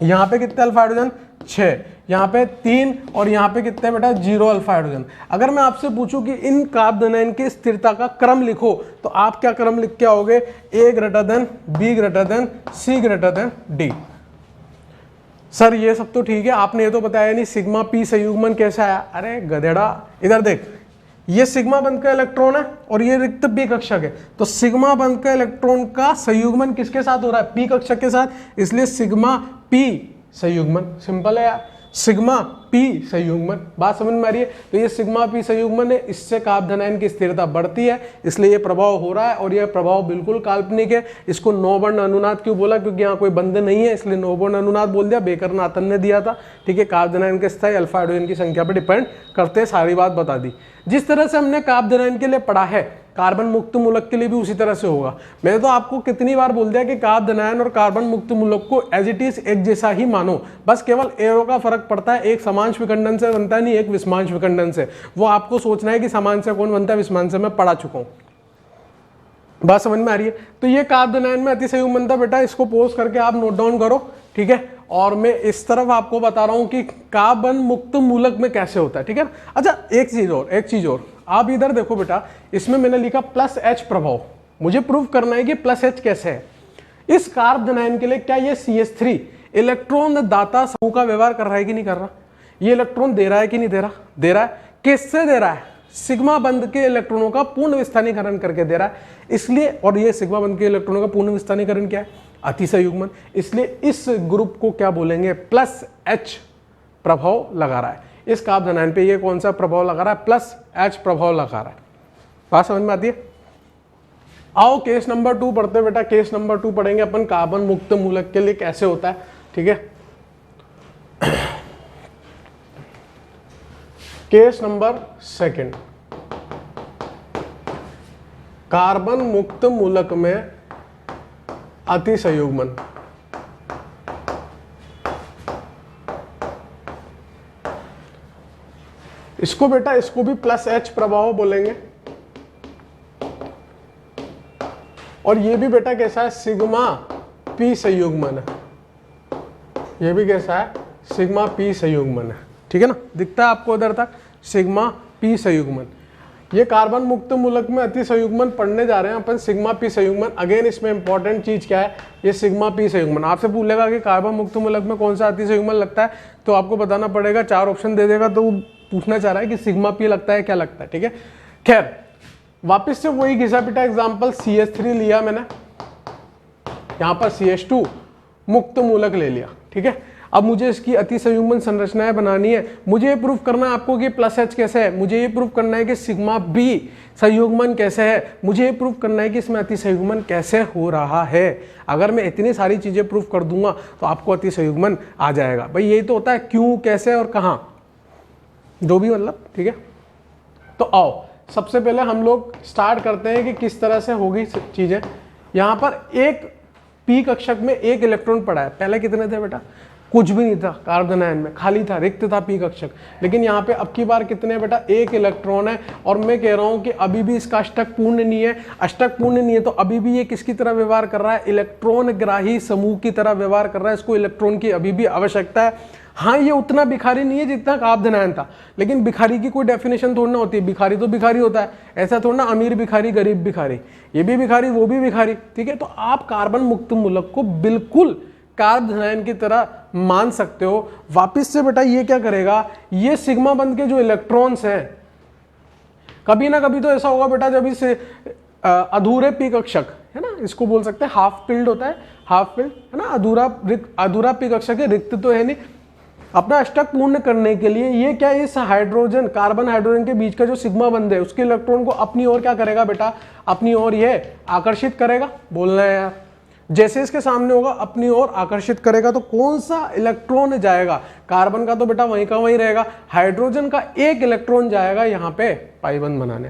Speaker 1: यहाँ पे कितने अल्फा हाइड्रोजन, 6, यहाँ पे 3 और यहाँ पे कितने बेटा, 0 अल्फा हाइड्रोजन। अगर मैं आपसे पूछूं कि इन कार्बोनाइन की स्थिरता का क्रम लिखो तो आप क्या क्रम लिख के आओगे, A greater than B greater than C greater than D। Sir ये सब तो ठीक है, आपने ये तो बताया नहीं सिग्मा P संयुग्मन कैसे आया। अरे गधेड़ा, इधर देख, ये सिग्मा बंध का इलेक्ट्रॉन है और ये रिक्त पी कक्षक है, तो सिग्मा बंध का इलेक्ट्रॉन का संयुग्मन किसके साथ हो रहा है, पी कक्षक के साथ, इसलिए सिग्मा पी संयुग्मन। सिंपल है यार, सिग्मा पी संयुग्मन। बात समझ में आ रही है। तो ये सिग्मा पी संयुग्मन है, इससे कार्बोनाइन की स्थिरता बढ़ती है, इसलिए ये प्रभाव हो रहा है और यह प्रभाव बिल्कुल काल्पनिक है। इसको नौवर्ण अनुनाद क्यों बोला, क्योंकि यहाँ कोई बंध नहीं है इसलिए नौवर्ण अनुनाद बोल दिया, बेकर नाथन ने दिया था, ठीक है। कार्बोनाइन के स्थायी अल्फा हाइड्रोजन की संख्या पर डिपेंड करते हैं, सारी बात बता दी। जिस तरह से हमने कार्बोनाइन के लिए पढ़ा है, कार्बन मुक्त मूलक के लिए भी उसी तरह से होगा। मैंने तो आपको कितनी बार बोल दिया कि कार्बोनाइन और कार्बन मुक्त मूलक को एज इट इज एक जैसा ही मानो, बस केवल एरो का फर्क पड़ता है, एक समांश विखंडन से बनता है, नहीं एक विषमांश विखंडन से। वो आपको सोचना है कि समांश से कौन बनता है, विषमांश से मैं पढ़ा चुका हूं। बात समझ में आ रही है। तो ये कार्बोनाइन में अति संयुग्मन था बेटा, इसको पोस्ट करके आप नोट डाउन करो, ठीक है। और मैं इस तरफ आपको बता रहा हूं कि कार्बन मुक्त मूलक में कैसे होता है, ठीक है। अच्छा एक चीज और आप इधर देखो बेटा, इसमें मैंने लिखा +H प्रभाव। मुझे प्रूव करना है कि +H कैसे है। इस कार्बोनाइन के लिए क्या ये CH3 इलेक्ट्रॉन दाता समूह का व्यवहार कर रहा है कि नहीं कर रहा, ये इलेक्ट्रॉन दे रहा है कि नहीं दे रहा, दे रहा है। किससे दे रहा है, सिग्मा बंध के इलेक्ट्रॉनों का पूर्ण विस्थानीकरण करके दे रहा है, इसलिए। और ये सिग्मा बंध के इलेक्ट्रॉनों का पूर्ण विस्थानीकरण क्या है, अति संयुग्मन, इसलिए इस ग्रुप को क्या बोलेंगे, +H प्रभाव लगा रहा है। इस कार्बोनाइन पे ये कौन सा प्रभाव लगा रहा है, +H प्रभाव लगा रहा है। बात समझ में आती है। आओ केस नंबर 2 पढ़ते बेटा। केस नंबर 2 पढ़ेंगे अपन कार्बन मुक्त मूलक के लिए कैसे होता है, ठीक है। केस नंबर 2, कार्बन मुक्त मूलक में अति संयुग्मन। इसको बेटा इसको भी प्लस एच प्रभाव बोलेंगे। और ये भी बेटा कैसा है, सिग्मा पी संयुग्मन है। ये भी कैसा है, सिग्मा पी संयुग्मन है। ठीक है ना, दिखता है आपको उधर तक, सिग्मा पी संयुग्मन। ये कार्बन मुक्त मूलक में अति संयुग्मन पढ़ने जा रहे हैं अपन, सिग्मा पी संयुग्मन। अगेन इसमें इंपॉर्टेंट चीज क्या है, ये सिग्मा पी संयुग्मन। आपसे पूछेगा कि कार्बन मुक्त मूलक में कौन सा अति संयुग्मन लगता है, तो आपको बताना पड़ेगा, 4 ऑप्शन दे देगा तो पूछना चाह रहा है कि सिग्मा पी लगता है, क्या लगता है। ठीक है, खैर वापस से वही घिसा पिटा एग्जाम्पल, CH3 लिया मैंने, यहां पर CH2 मुक्त मूलक ले लिया। ठीक है, अब मुझे इसकी अति संयुग्मन संरचनाएं बनानी है। मुझे ये प्रूफ करना है आपको कि प्लस एच कैसे है, मुझे ये प्रूफ करना है कि सिग्मा बी संयुग्मन कैसे है, मुझे ये प्रूफ करना है कि इसमें अति संयुग्मन कैसे हो रहा है। अगर मैं इतनी सारी चीजें प्रूफ कर दूंगा तो आपको अति संयुग्मन आ जाएगा। भाई यही तो होता है, क्यों, कैसे और कहां, जो भी मतलब। ठीक है, तो आओ सबसे पहले हम लोग स्टार्ट करते हैं कि किस तरह से होगी चीजें। यहां पर एक पी कक्षक में एक इलेक्ट्रॉन पड़ा है। पहले कितने थे बेटा, कुछ भी नहीं था, कार्बन आयन में खाली था, रिक्त था पी कक्षक। लेकिन यहाँ पे अब की बार कितने बेटा, एक इलेक्ट्रॉन है। और मैं कह रहा हूँ कि अभी भी इसका अष्टक पूर्ण नहीं है। अष्टक पूर्ण नहीं है तो अभी भी ये किसकी तरह व्यवहार कर रहा है, इलेक्ट्रॉन ग्राही समूह की तरह व्यवहार कर रहा है। इसको इलेक्ट्रॉन की अभी भी आवश्यकता है। हाँ, ये उतना भिखारी नहीं है जितना कार्बन आयन था, लेकिन भिखारी की कोई डेफिनेशन थोड़ी ना होती है। भिखारी तो भिखारी होता है, ऐसा थोड़ा ना अमीर भिखारी गरीब भिखारी, ये भी भिखारी वो भी भिखारी। ठीक है, तो आप कार्बन मुक्त मूलक को बिल्कुल कार्बन आयन की तरह मान सकते हो। वापिस से बेटा ये क्या करेगा, ये सिग्मा बंध के जो इलेक्ट्रॉन्स हैं, कभी ना कभी तो ऐसा होगा बेटा जब इस अधूरे पी कक्षक है ना, इसको बोल सकते हैं हाफ फिल्ड होता है, हाफ फिल्ड है ना, अधूरा पी कक्षक है, रिक्त तो है नहीं। अपना अष्टक पूर्ण करने के लिए ये क्या, इस हाइड्रोजन कार्बन हाइड्रोजन के बीच का जो सिग्मा बंध है उसके इलेक्ट्रॉन को अपनी ओर क्या करेगा बेटा, अपनी ओर ये आकर्षित करेगा। बोलना है यार, जैसे इसके सामने होगा अपनी ओर आकर्षित करेगा तो कौन सा इलेक्ट्रॉन जाएगा, कार्बन का तो बेटा वहीं का वहीं रहेगा, हाइड्रोजन का एक इलेक्ट्रॉन जाएगा यहाँ पे पाइबंध बनाने।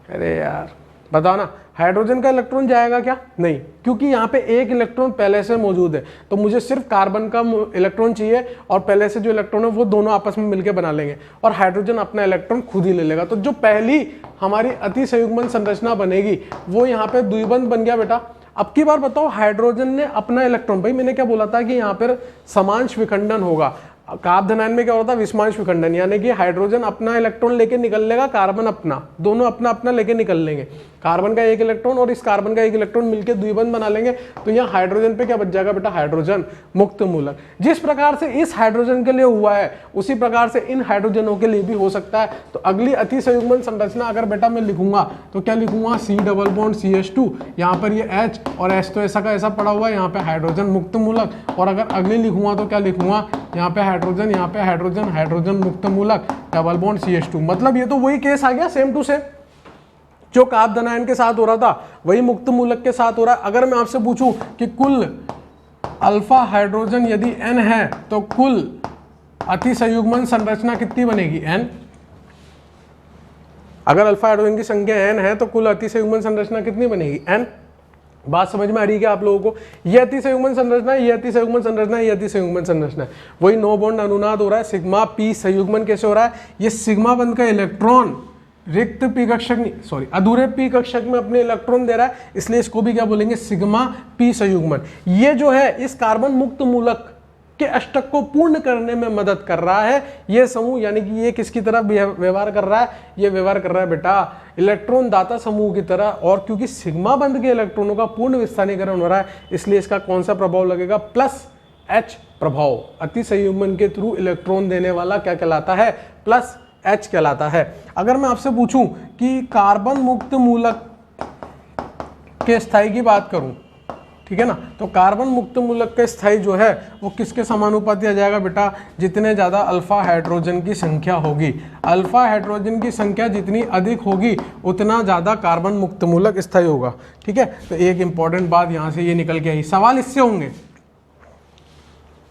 Speaker 1: अरे यार बताओ ना, हाइड्रोजन का इलेक्ट्रॉन जाएगा क्या, नहीं, क्योंकि यहाँ पे एक इलेक्ट्रॉन पहले से मौजूद है। तो मुझे सिर्फ कार्बन का इलेक्ट्रॉन चाहिए और पहले से जो इलेक्ट्रॉन है वो दोनों आपस में मिलकर बना लेंगे और हाइड्रोजन अपना इलेक्ट्रॉन खुद ही ले लेगा। तो जो पहली हमारी अति संयुग्मन संरचना बनेगी वो यहाँ पे द्विबंध बन गया बेटा। अब की बार बताओ, हाइड्रोजन ने अपना इलेक्ट्रॉन, भाई मैंने क्या बोला था कि यहाँ पर समांश विखंडन होगा, कार्बन आयन में क्या होता है, विषमांश विखंडन, यानी कि हाइड्रोजन अपना इलेक्ट्रॉन लेके निकल लेगा, कार्बन अपना, दोनों अपना अपना लेके निकल लेंगे। कार्बन का एक इलेक्ट्रॉन और इस कार्बन का एक इलेक्ट्रॉन मिलकर द्विबंध बना लेंगे। तो यहाँ हाइड्रोजन पे क्या बच जाएगा बेटा, हाइड्रोजन मुक्त मूलक। जिस प्रकार से इस हाइड्रोजन के लिए हुआ है उसी प्रकार से इन हाइड्रोजनों के लिए भी हो सकता है। तो अगली अति संयुग्मन संरचना अगर बेटा मैं लिखूंगा तो क्या लिखूंगा, C डबल बॉन्ड CH2, यहाँ पर ये H और H तो ऐसा का ऐसा पड़ा हुआ है, यहाँ पे हाइड्रोजन मुक्त मूलक। और अगर अगली लिखूंगा तो क्या लिखूंगा, यहाँ पे हाइड्रोजन, यहाँ पे हाइड्रोजन, हाइड्रोजन मुक्त मूलक, डबल बॉन्ड CH2। मतलब ये तो वही केस आ गया, सेम टू सेम जो कार्बन आयन के साथ हो रहा था वही मुक्त मूलक के साथ हो रहा है। अगर मैं आपसे पूछूं कि कुल अल्फा हाइड्रोजन यदि n है तो कुल अति संयुग्मन संरचना कितनी बनेगी, n। अगर अल्फा हाइड्रोजन की संख्या n है तो कुल अति संयुग्मन संरचना कितनी बनेगी, n। बात समझ में आ रही है क्या आप लोगों को, ये अति संयुग्मन संरचना है, ये अति संयुग्मन संरचना है, ये अति संयुग्मन संरचना है। वही नो बॉन्ड अनुनाद हो रहा है, सिग्मा पी संयुग्मन कैसे हो रहा है, ये सिग्मा बंध का इलेक्ट्रॉन रिक्त पी कक्षक नहीं, सॉरी अधूरे पी कक्षक में अपने इलेक्ट्रॉन दे रहा है, इसलिए इसको भी क्या बोलेंगे, सिग्मा पी संयुग्मन। ये जो है इस कार्बन मुक्त मूलक के अष्टक को पूर्ण करने में मदद कर रहा है ये समूह, यानी कि ये किसकी तरह व्यवहार कर रहा है, ये व्यवहार कर रहा है बेटा इलेक्ट्रॉन दाता समूह की तरह। और क्योंकि सिग्मा बंध के इलेक्ट्रॉनों का पूर्ण विस्थानीकरण हो रहा है इसलिए इसका कौन सा प्रभाव लगेगा, प्लस H प्रभाव। अति संयुग्मन के थ्रू इलेक्ट्रॉन देने वाला क्या कहलाता है, प्लस H कहलाता है। अगर मैं आपसे पूछूं कि कार्बन मुक्त मूलक के स्थायी की बात करूं, ठीक है ना, तो कार्बन मुक्त मूलक के स्थायी जो है वो किसके समानुपाती आ जाएगा बेटा, जितने ज्यादा अल्फा हाइड्रोजन की संख्या होगी, अल्फा हाइड्रोजन की संख्या जितनी अधिक होगी उतना ज्यादा कार्बन मुक्त मूलक स्थायी होगा। ठीक है, तो एक इंपॉर्टेंट बात यहां से ये निकल के आई। सवाल इससे होंगे,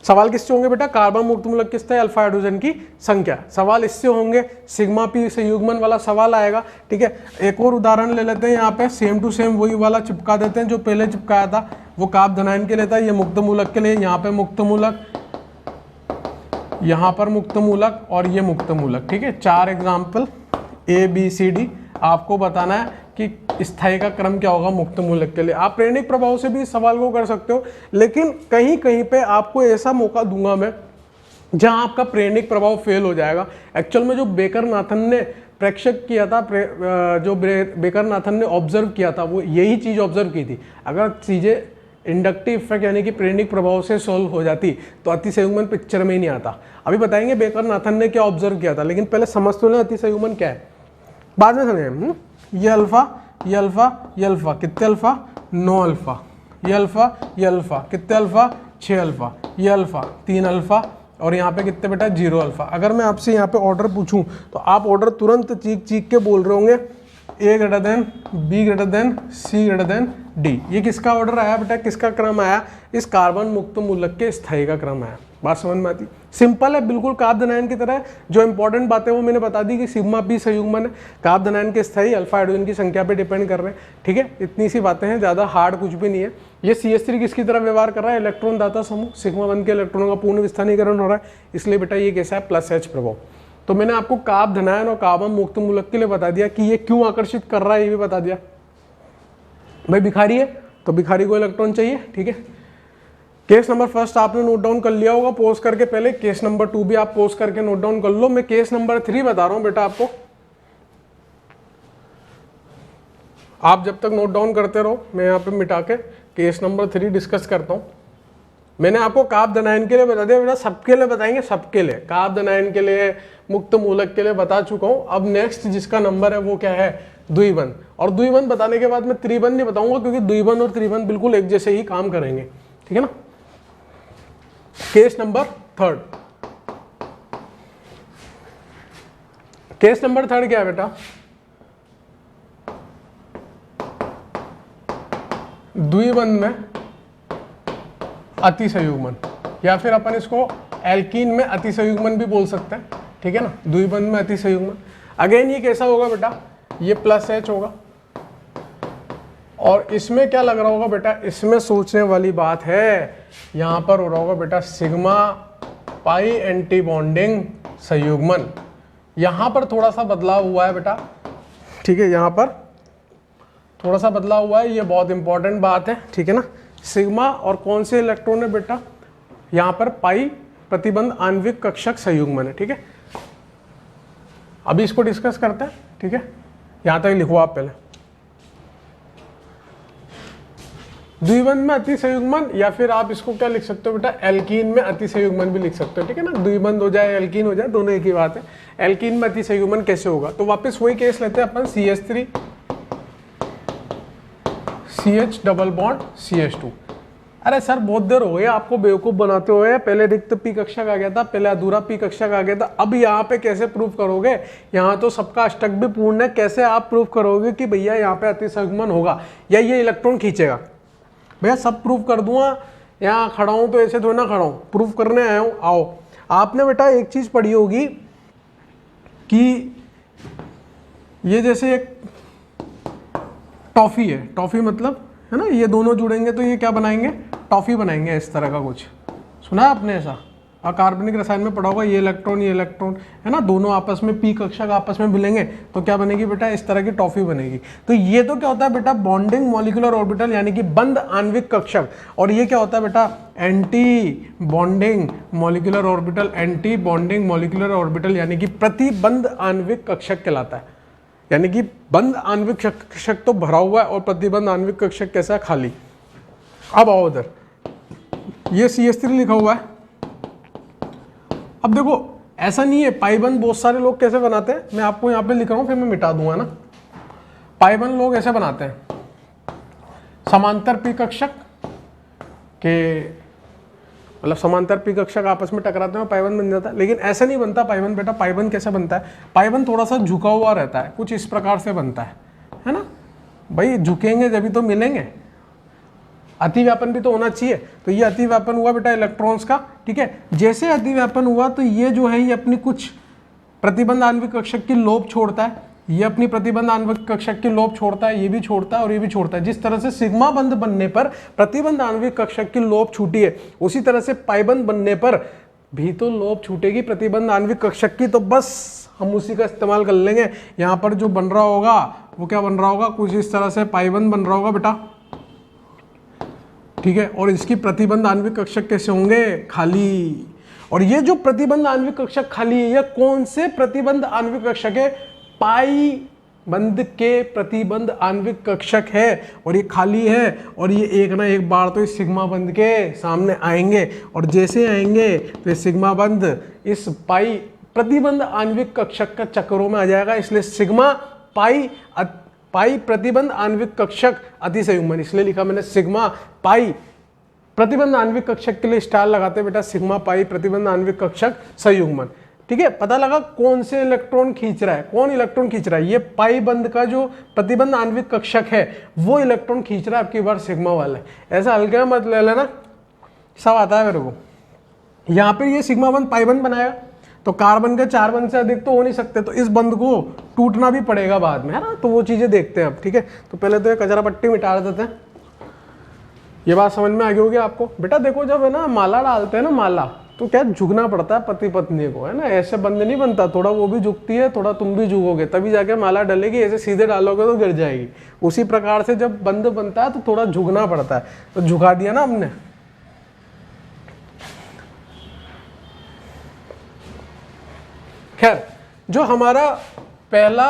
Speaker 1: सवाल किससे होंगे बेटा, कार्बन मुक्त मूलक किससे है, अल्फा हाइड्रोजन की संख्या। सवाल इससे होंगे, सिग्मा पी संयुग्मन वाला सवाल आएगा। ठीक है, एक और उदाहरण ले लेते हैं, यहाँ पे सेम टू सेम वही वाला चिपका देते हैं जो पहले चिपकाया था, वो कार्बन आयन के लिए था, ये मुक्त मूलक के लिए, यहाँ पे मुक्त मूलक यहाँ पर मुक्त मूलक और ये मुक्त मूलक, ठीक है। 4 एग्जाम्पल ABCD आपको बताना है कि स्थायी का क्रम क्या होगा मुक्त मूलक के लिए। आप प्रेरणिक प्रभाव से भी इस सवाल को कर सकते हो, लेकिन कहीं कहीं पे आपको ऐसा मौका दूंगा मैं जहां आपका प्रेरणिक प्रभाव फेल हो जाएगा। एक्चुअल में जो बेकर नाथन ने प्रेक्षक किया था, जो बेकर नाथन ने ऑब्जर्व किया था, वो यही चीज़ ऑब्जर्व की थी। अगर चीज़ें इंडक्टिव इफेक्ट यानी कि प्रेरणिक प्रभाव से सॉल्व हो जाती तो अतिसंयुग्मन पिक्चर में ही नहीं आता। अभी बताएंगे बेकर नाथन ने क्या ऑब्जर्व किया था, लेकिन पहले समझ तो लें अतिसंयुग्मन क्या है, बाद में समझें। ये अल्फा, ये अल्फा, ये अल्फा, कितने अल्फा, 9 अल्फा, ये अल्फा, ये अल्फा, कितने अल्फा, 6 अल्फा, ये अल्फा, 3 अल्फा, और यहाँ पे कितने बेटा, 0 अल्फा। अगर मैं आपसे यहाँ पे ऑर्डर पूछूं तो आप ऑर्डर तुरंत चीख चीख के बोल रहे होंगे, A greater than B greater than C greater than D। ये किसका ऑर्डर आया बेटा, किसका क्रम आया, इस कार्बन मुक्त मूलक के स्थायी का क्रम आया। बात समझ में आती, सिंपल है बिल्कुल कार्बोनाइन की तरह। जो इंपॉर्टेंट बातें वो मैंने बता दी कि सिग्मा P संयुग्मन है, कार्बोनाइन के स्थायी अल्फा हाइड्रोजन की संख्या पे डिपेंड कर रहे हैं, ठीक है। इतनी सी बातें हैं, ज़्यादा हार्ड कुछ भी नहीं है। ये CH3 किसकी तरह व्यवहार कर रहा है, इलेक्ट्रॉन दाता समूह, सिग्मा 1 के इलेक्ट्रॉनों का पूर्ण विस्थानीकरण हो रहा है, इसलिए बेटा ये कैसा है, +H प्रभाव। तो मैंने आपको कार्ब धनायन और कार्बन मुक्त मूलक के लिए बता दिया कि ये क्यों आकर्षित कर रहा है, ये भी बता दिया। भाई भिखारी है तो भिखारी को इलेक्ट्रॉन चाहिए, ठीक है। केस नंबर फर्स्ट आपने नोट डाउन कर लिया होगा पोज करके, पहले केस नंबर 2 भी आप पोज करके नोट डाउन कर लो। मैं केस नंबर 3 बता रहा हूं बेटा आपको, आप जब तक नोट डाउन करते रहो, मैं यहाँ पे मिटा के केस नंबर 3 डिस्कस करता हूँ। मैंने आपको कार्ब धनायन के लिए बता दिया बेटा, सबके लिए बताएंगे, सबके लिए, कार्ब धनायन के लिए, मुक्त मूलक के लिए बता चुका हूँ। अब नेक्स्ट जिसका नंबर है वो क्या है, द्विबंध। और द्विबंध बताने के बाद मैं त्रिबंध नहीं बताऊंगा, क्योंकि द्विबंध और त्रिबंध बिल्कुल एक जैसे ही काम करेंगे, ठीक है ना। केस नंबर 3, केस नंबर 3 क्या है बेटा, द्विबंध में अतिसंयुग्मन, या फिर अपन इसको एल्कीन में अतिसंयुग्मन भी बोल सकते हैं, ठीक है ना। द्विबंध में अतिसंयुग्मन, अगेन ये कैसा होगा बेटा, ये +H होगा, और इसमें क्या लग रहा होगा बेटा, इसमें सोचने वाली बात है, यहां पर हो रहा होगा बेटा सिग्मा पाई एंटी बॉन्डिंग संयुग्मन। यहां पर थोड़ा सा बदलाव हुआ है बेटा, ठीक है, यहां पर थोड़ा सा बदलाव हुआ है, ये बहुत इंपॉर्टेंट बात है, ठीक है ना। सिग्मा और कौन से इलेक्ट्रॉन है बेटा, यहां पर पाई प्रतिबंध आणविक कक्षक संयुग्मन है, ठीक है। अभी इसको डिस्कस करते हैं, ठीक है, यहां तक लिखो आप पहले। द्विबंध में अतिसंयुग्मन, या फिर आप इसको क्या लिख सकते हो बेटा, एल्कीन में अतिसंयुग्मन भी लिख सकते हो, ठीक है ना। द्विबंध हो जाए एल्कीन हो जाए, दोनों एक ही बात है। एल्कीन में अतिसंयुग्मन कैसे होगा, तो वापस वही केस लेते हैं अपन, CH3 CH double bond CH2। अरे सर बहुत देर हो गई आपको बेवकूफ बनाते हुए, पहले रिक्त पी कक्षक आ गया था, पहले अधूरा पी कक्षक आ गया था, अब यहाँ पे कैसे प्रूफ करोगे, यहाँ तो सबका अष्टक भी पूर्ण है, कैसे आप प्रूफ करोगे कि भैया यहाँ पे अतिसंयुग्मन होगा या ये इलेक्ट्रॉन खींचेगा। भैया सब प्रूफ कर दूंगा, यहाँ खड़ा हूँ तो ऐसे थोड़ा ना खड़ा हूँ, प्रूफ करने आया हूँ, आओ। आपने बेटा एक चीज पढ़ी होगी कि ये जैसे एक टॉफी है, टॉफी मतलब है ना, ये दोनों जुड़ेंगे तो ये क्या बनाएंगे, टॉफी बनाएंगे, इस तरह का कुछ सुना है आपने ऐसा, अकार्बनिक रसायन में पढ़ा होगा। ये इलेक्ट्रॉन है ना, दोनों आपस में पी कक्षक आपस में मिलेंगे तो क्या बनेगी बेटा, इस तरह की टॉफी बनेगी। तो ये तो क्या होता है बेटा, बॉन्डिंग मॉलिक्यूलर ऑर्बिटल यानी कि बंद आणविक कक्षक, और ये क्या होता है बेटा, anti bonding molecular orbital, anti bonding molecular orbital यानी कि प्रतिबंध आणविक कक्षक कहलाता है। यानी कि बंद आणविक कक्षक तो भरा हुआ है और प्रतिबंध आणविक कक्षक कैसा है, खाली। अब आओ उधर, ये CH3 लिखा हुआ है। अब देखो ऐसा नहीं है, पाइबंद बहुत सारे लोग कैसे बनाते हैं, मैं आपको यहाँ पे लिख रहा हूँ, फिर मैं मिटा दूंगा ना। पाइबंद लोग ऐसे बनाते हैं, समांतर पी कक्षक के, मतलब समांतर पी कक्षक आपस में टकराते हैं, पाइबंद बन जाता है। लेकिन ऐसा नहीं बनता पाइबंद बेटा। पाइबंद कैसे बनता है, पाइबंद थोड़ा सा झुका हुआ रहता है, कुछ इस प्रकार से बनता है ना। भाई झुकेंगे जब तो मिलेंगे, अतिव्यापन भी तो होना चाहिए। तो ये अतिव्यापन हुआ बेटा इलेक्ट्रॉन्स का, ठीक है। जैसे अतिव्यापन हुआ तो ये जो है ये अपनी कुछ प्रतिबंध आणविक कक्षक की लोब छोड़ता है, ये अपनी प्रतिबंध आणविक कक्षक की लोब छोड़ता है, ये भी छोड़ता है और ये भी छोड़ता है। जिस तरह से सिग्मा बंध बनने पर प्रतिबंध आणविक कक्षक की लोब छूटी है, उसी तरह से पाइबंध बनने पर भी तो लोब छूटेगी प्रतिबंध आणविक कक्षक की, तो बस हम उसी का इस्तेमाल कर लेंगे। यहाँ पर जो बन रहा होगा वो क्या बन रहा होगा, कुछ इस तरह से पाई1 बन रहा होगा बेटा, ठीक है। और इसकी प्रतिबंध आणविक कक्षक कैसे होंगे, खाली। और ये जो प्रतिबंध आणविक कक्षक खाली है, ये कौन से प्रतिबंध आणविक कक्षक है, पाई बंध के प्रतिबंध आणविक कक्षक है, और ये खाली है। और ये एक ना एक बार तो इस सिग्मा बंध के सामने आएंगे, और जैसे आएंगे तो सिग्मा बंध इस पाई प्रतिबंध आणविक कक्षक का चक्रों में आ जाएगा, इसलिए सिग्मा पाई प्रतिबंध आणविक कक्षक अतिसंयुग्मन, इसलिए लिखा मैंने सिग्मा पाई प्रतिबंध आणविक कक्षक के लिए स्टार लगाते बेटा सिग्मा पाई प्रतिबंध आणविक कक्षक संयुग्मन, ठीक है। पता लगा कौन से इलेक्ट्रॉन खींच रहा है, कौन इलेक्ट्रॉन खींच रहा है, ये पाई बंध का जो प्रतिबंध आणविक कक्षक है वो इलेक्ट्रॉन खींच रहा है, आपकी बार सिग्मा वाला है। ऐसा हल्के मत ले लेना, सब आता है मेरे को। यहाँ पे ये सिग्मा बंध पाई बंध बनाया, तो कार्बन के 4 बंध से अधिक तो हो नहीं सकते, तो इस बंध को टूटना भी पड़ेगा बाद में, है ना। तो वो चीजें देखते हैं अब, ठीक है। तो पहले तो ये कचरा पट्टी मिटा देते हैं। ये बात समझ में आ गई होगी आपको। बेटा देखो, जब है ना माला डालते हैं ना, माला, तो क्या झुकना पड़ता है पति पत्नी को, है ना। ऐसे बंध नहीं बनता, थोड़ा वो भी झुकती है, थोड़ा तुम भी झुकोगे, तभी जाके माला डलेगी। ऐसे सीधे डालोगे तो गिर जाएगी। उसी प्रकार से जब बंध बनता है तो थोड़ा झुकना पड़ता है, तो झुका दिया ना हमने। खैर, जो हमारा पहला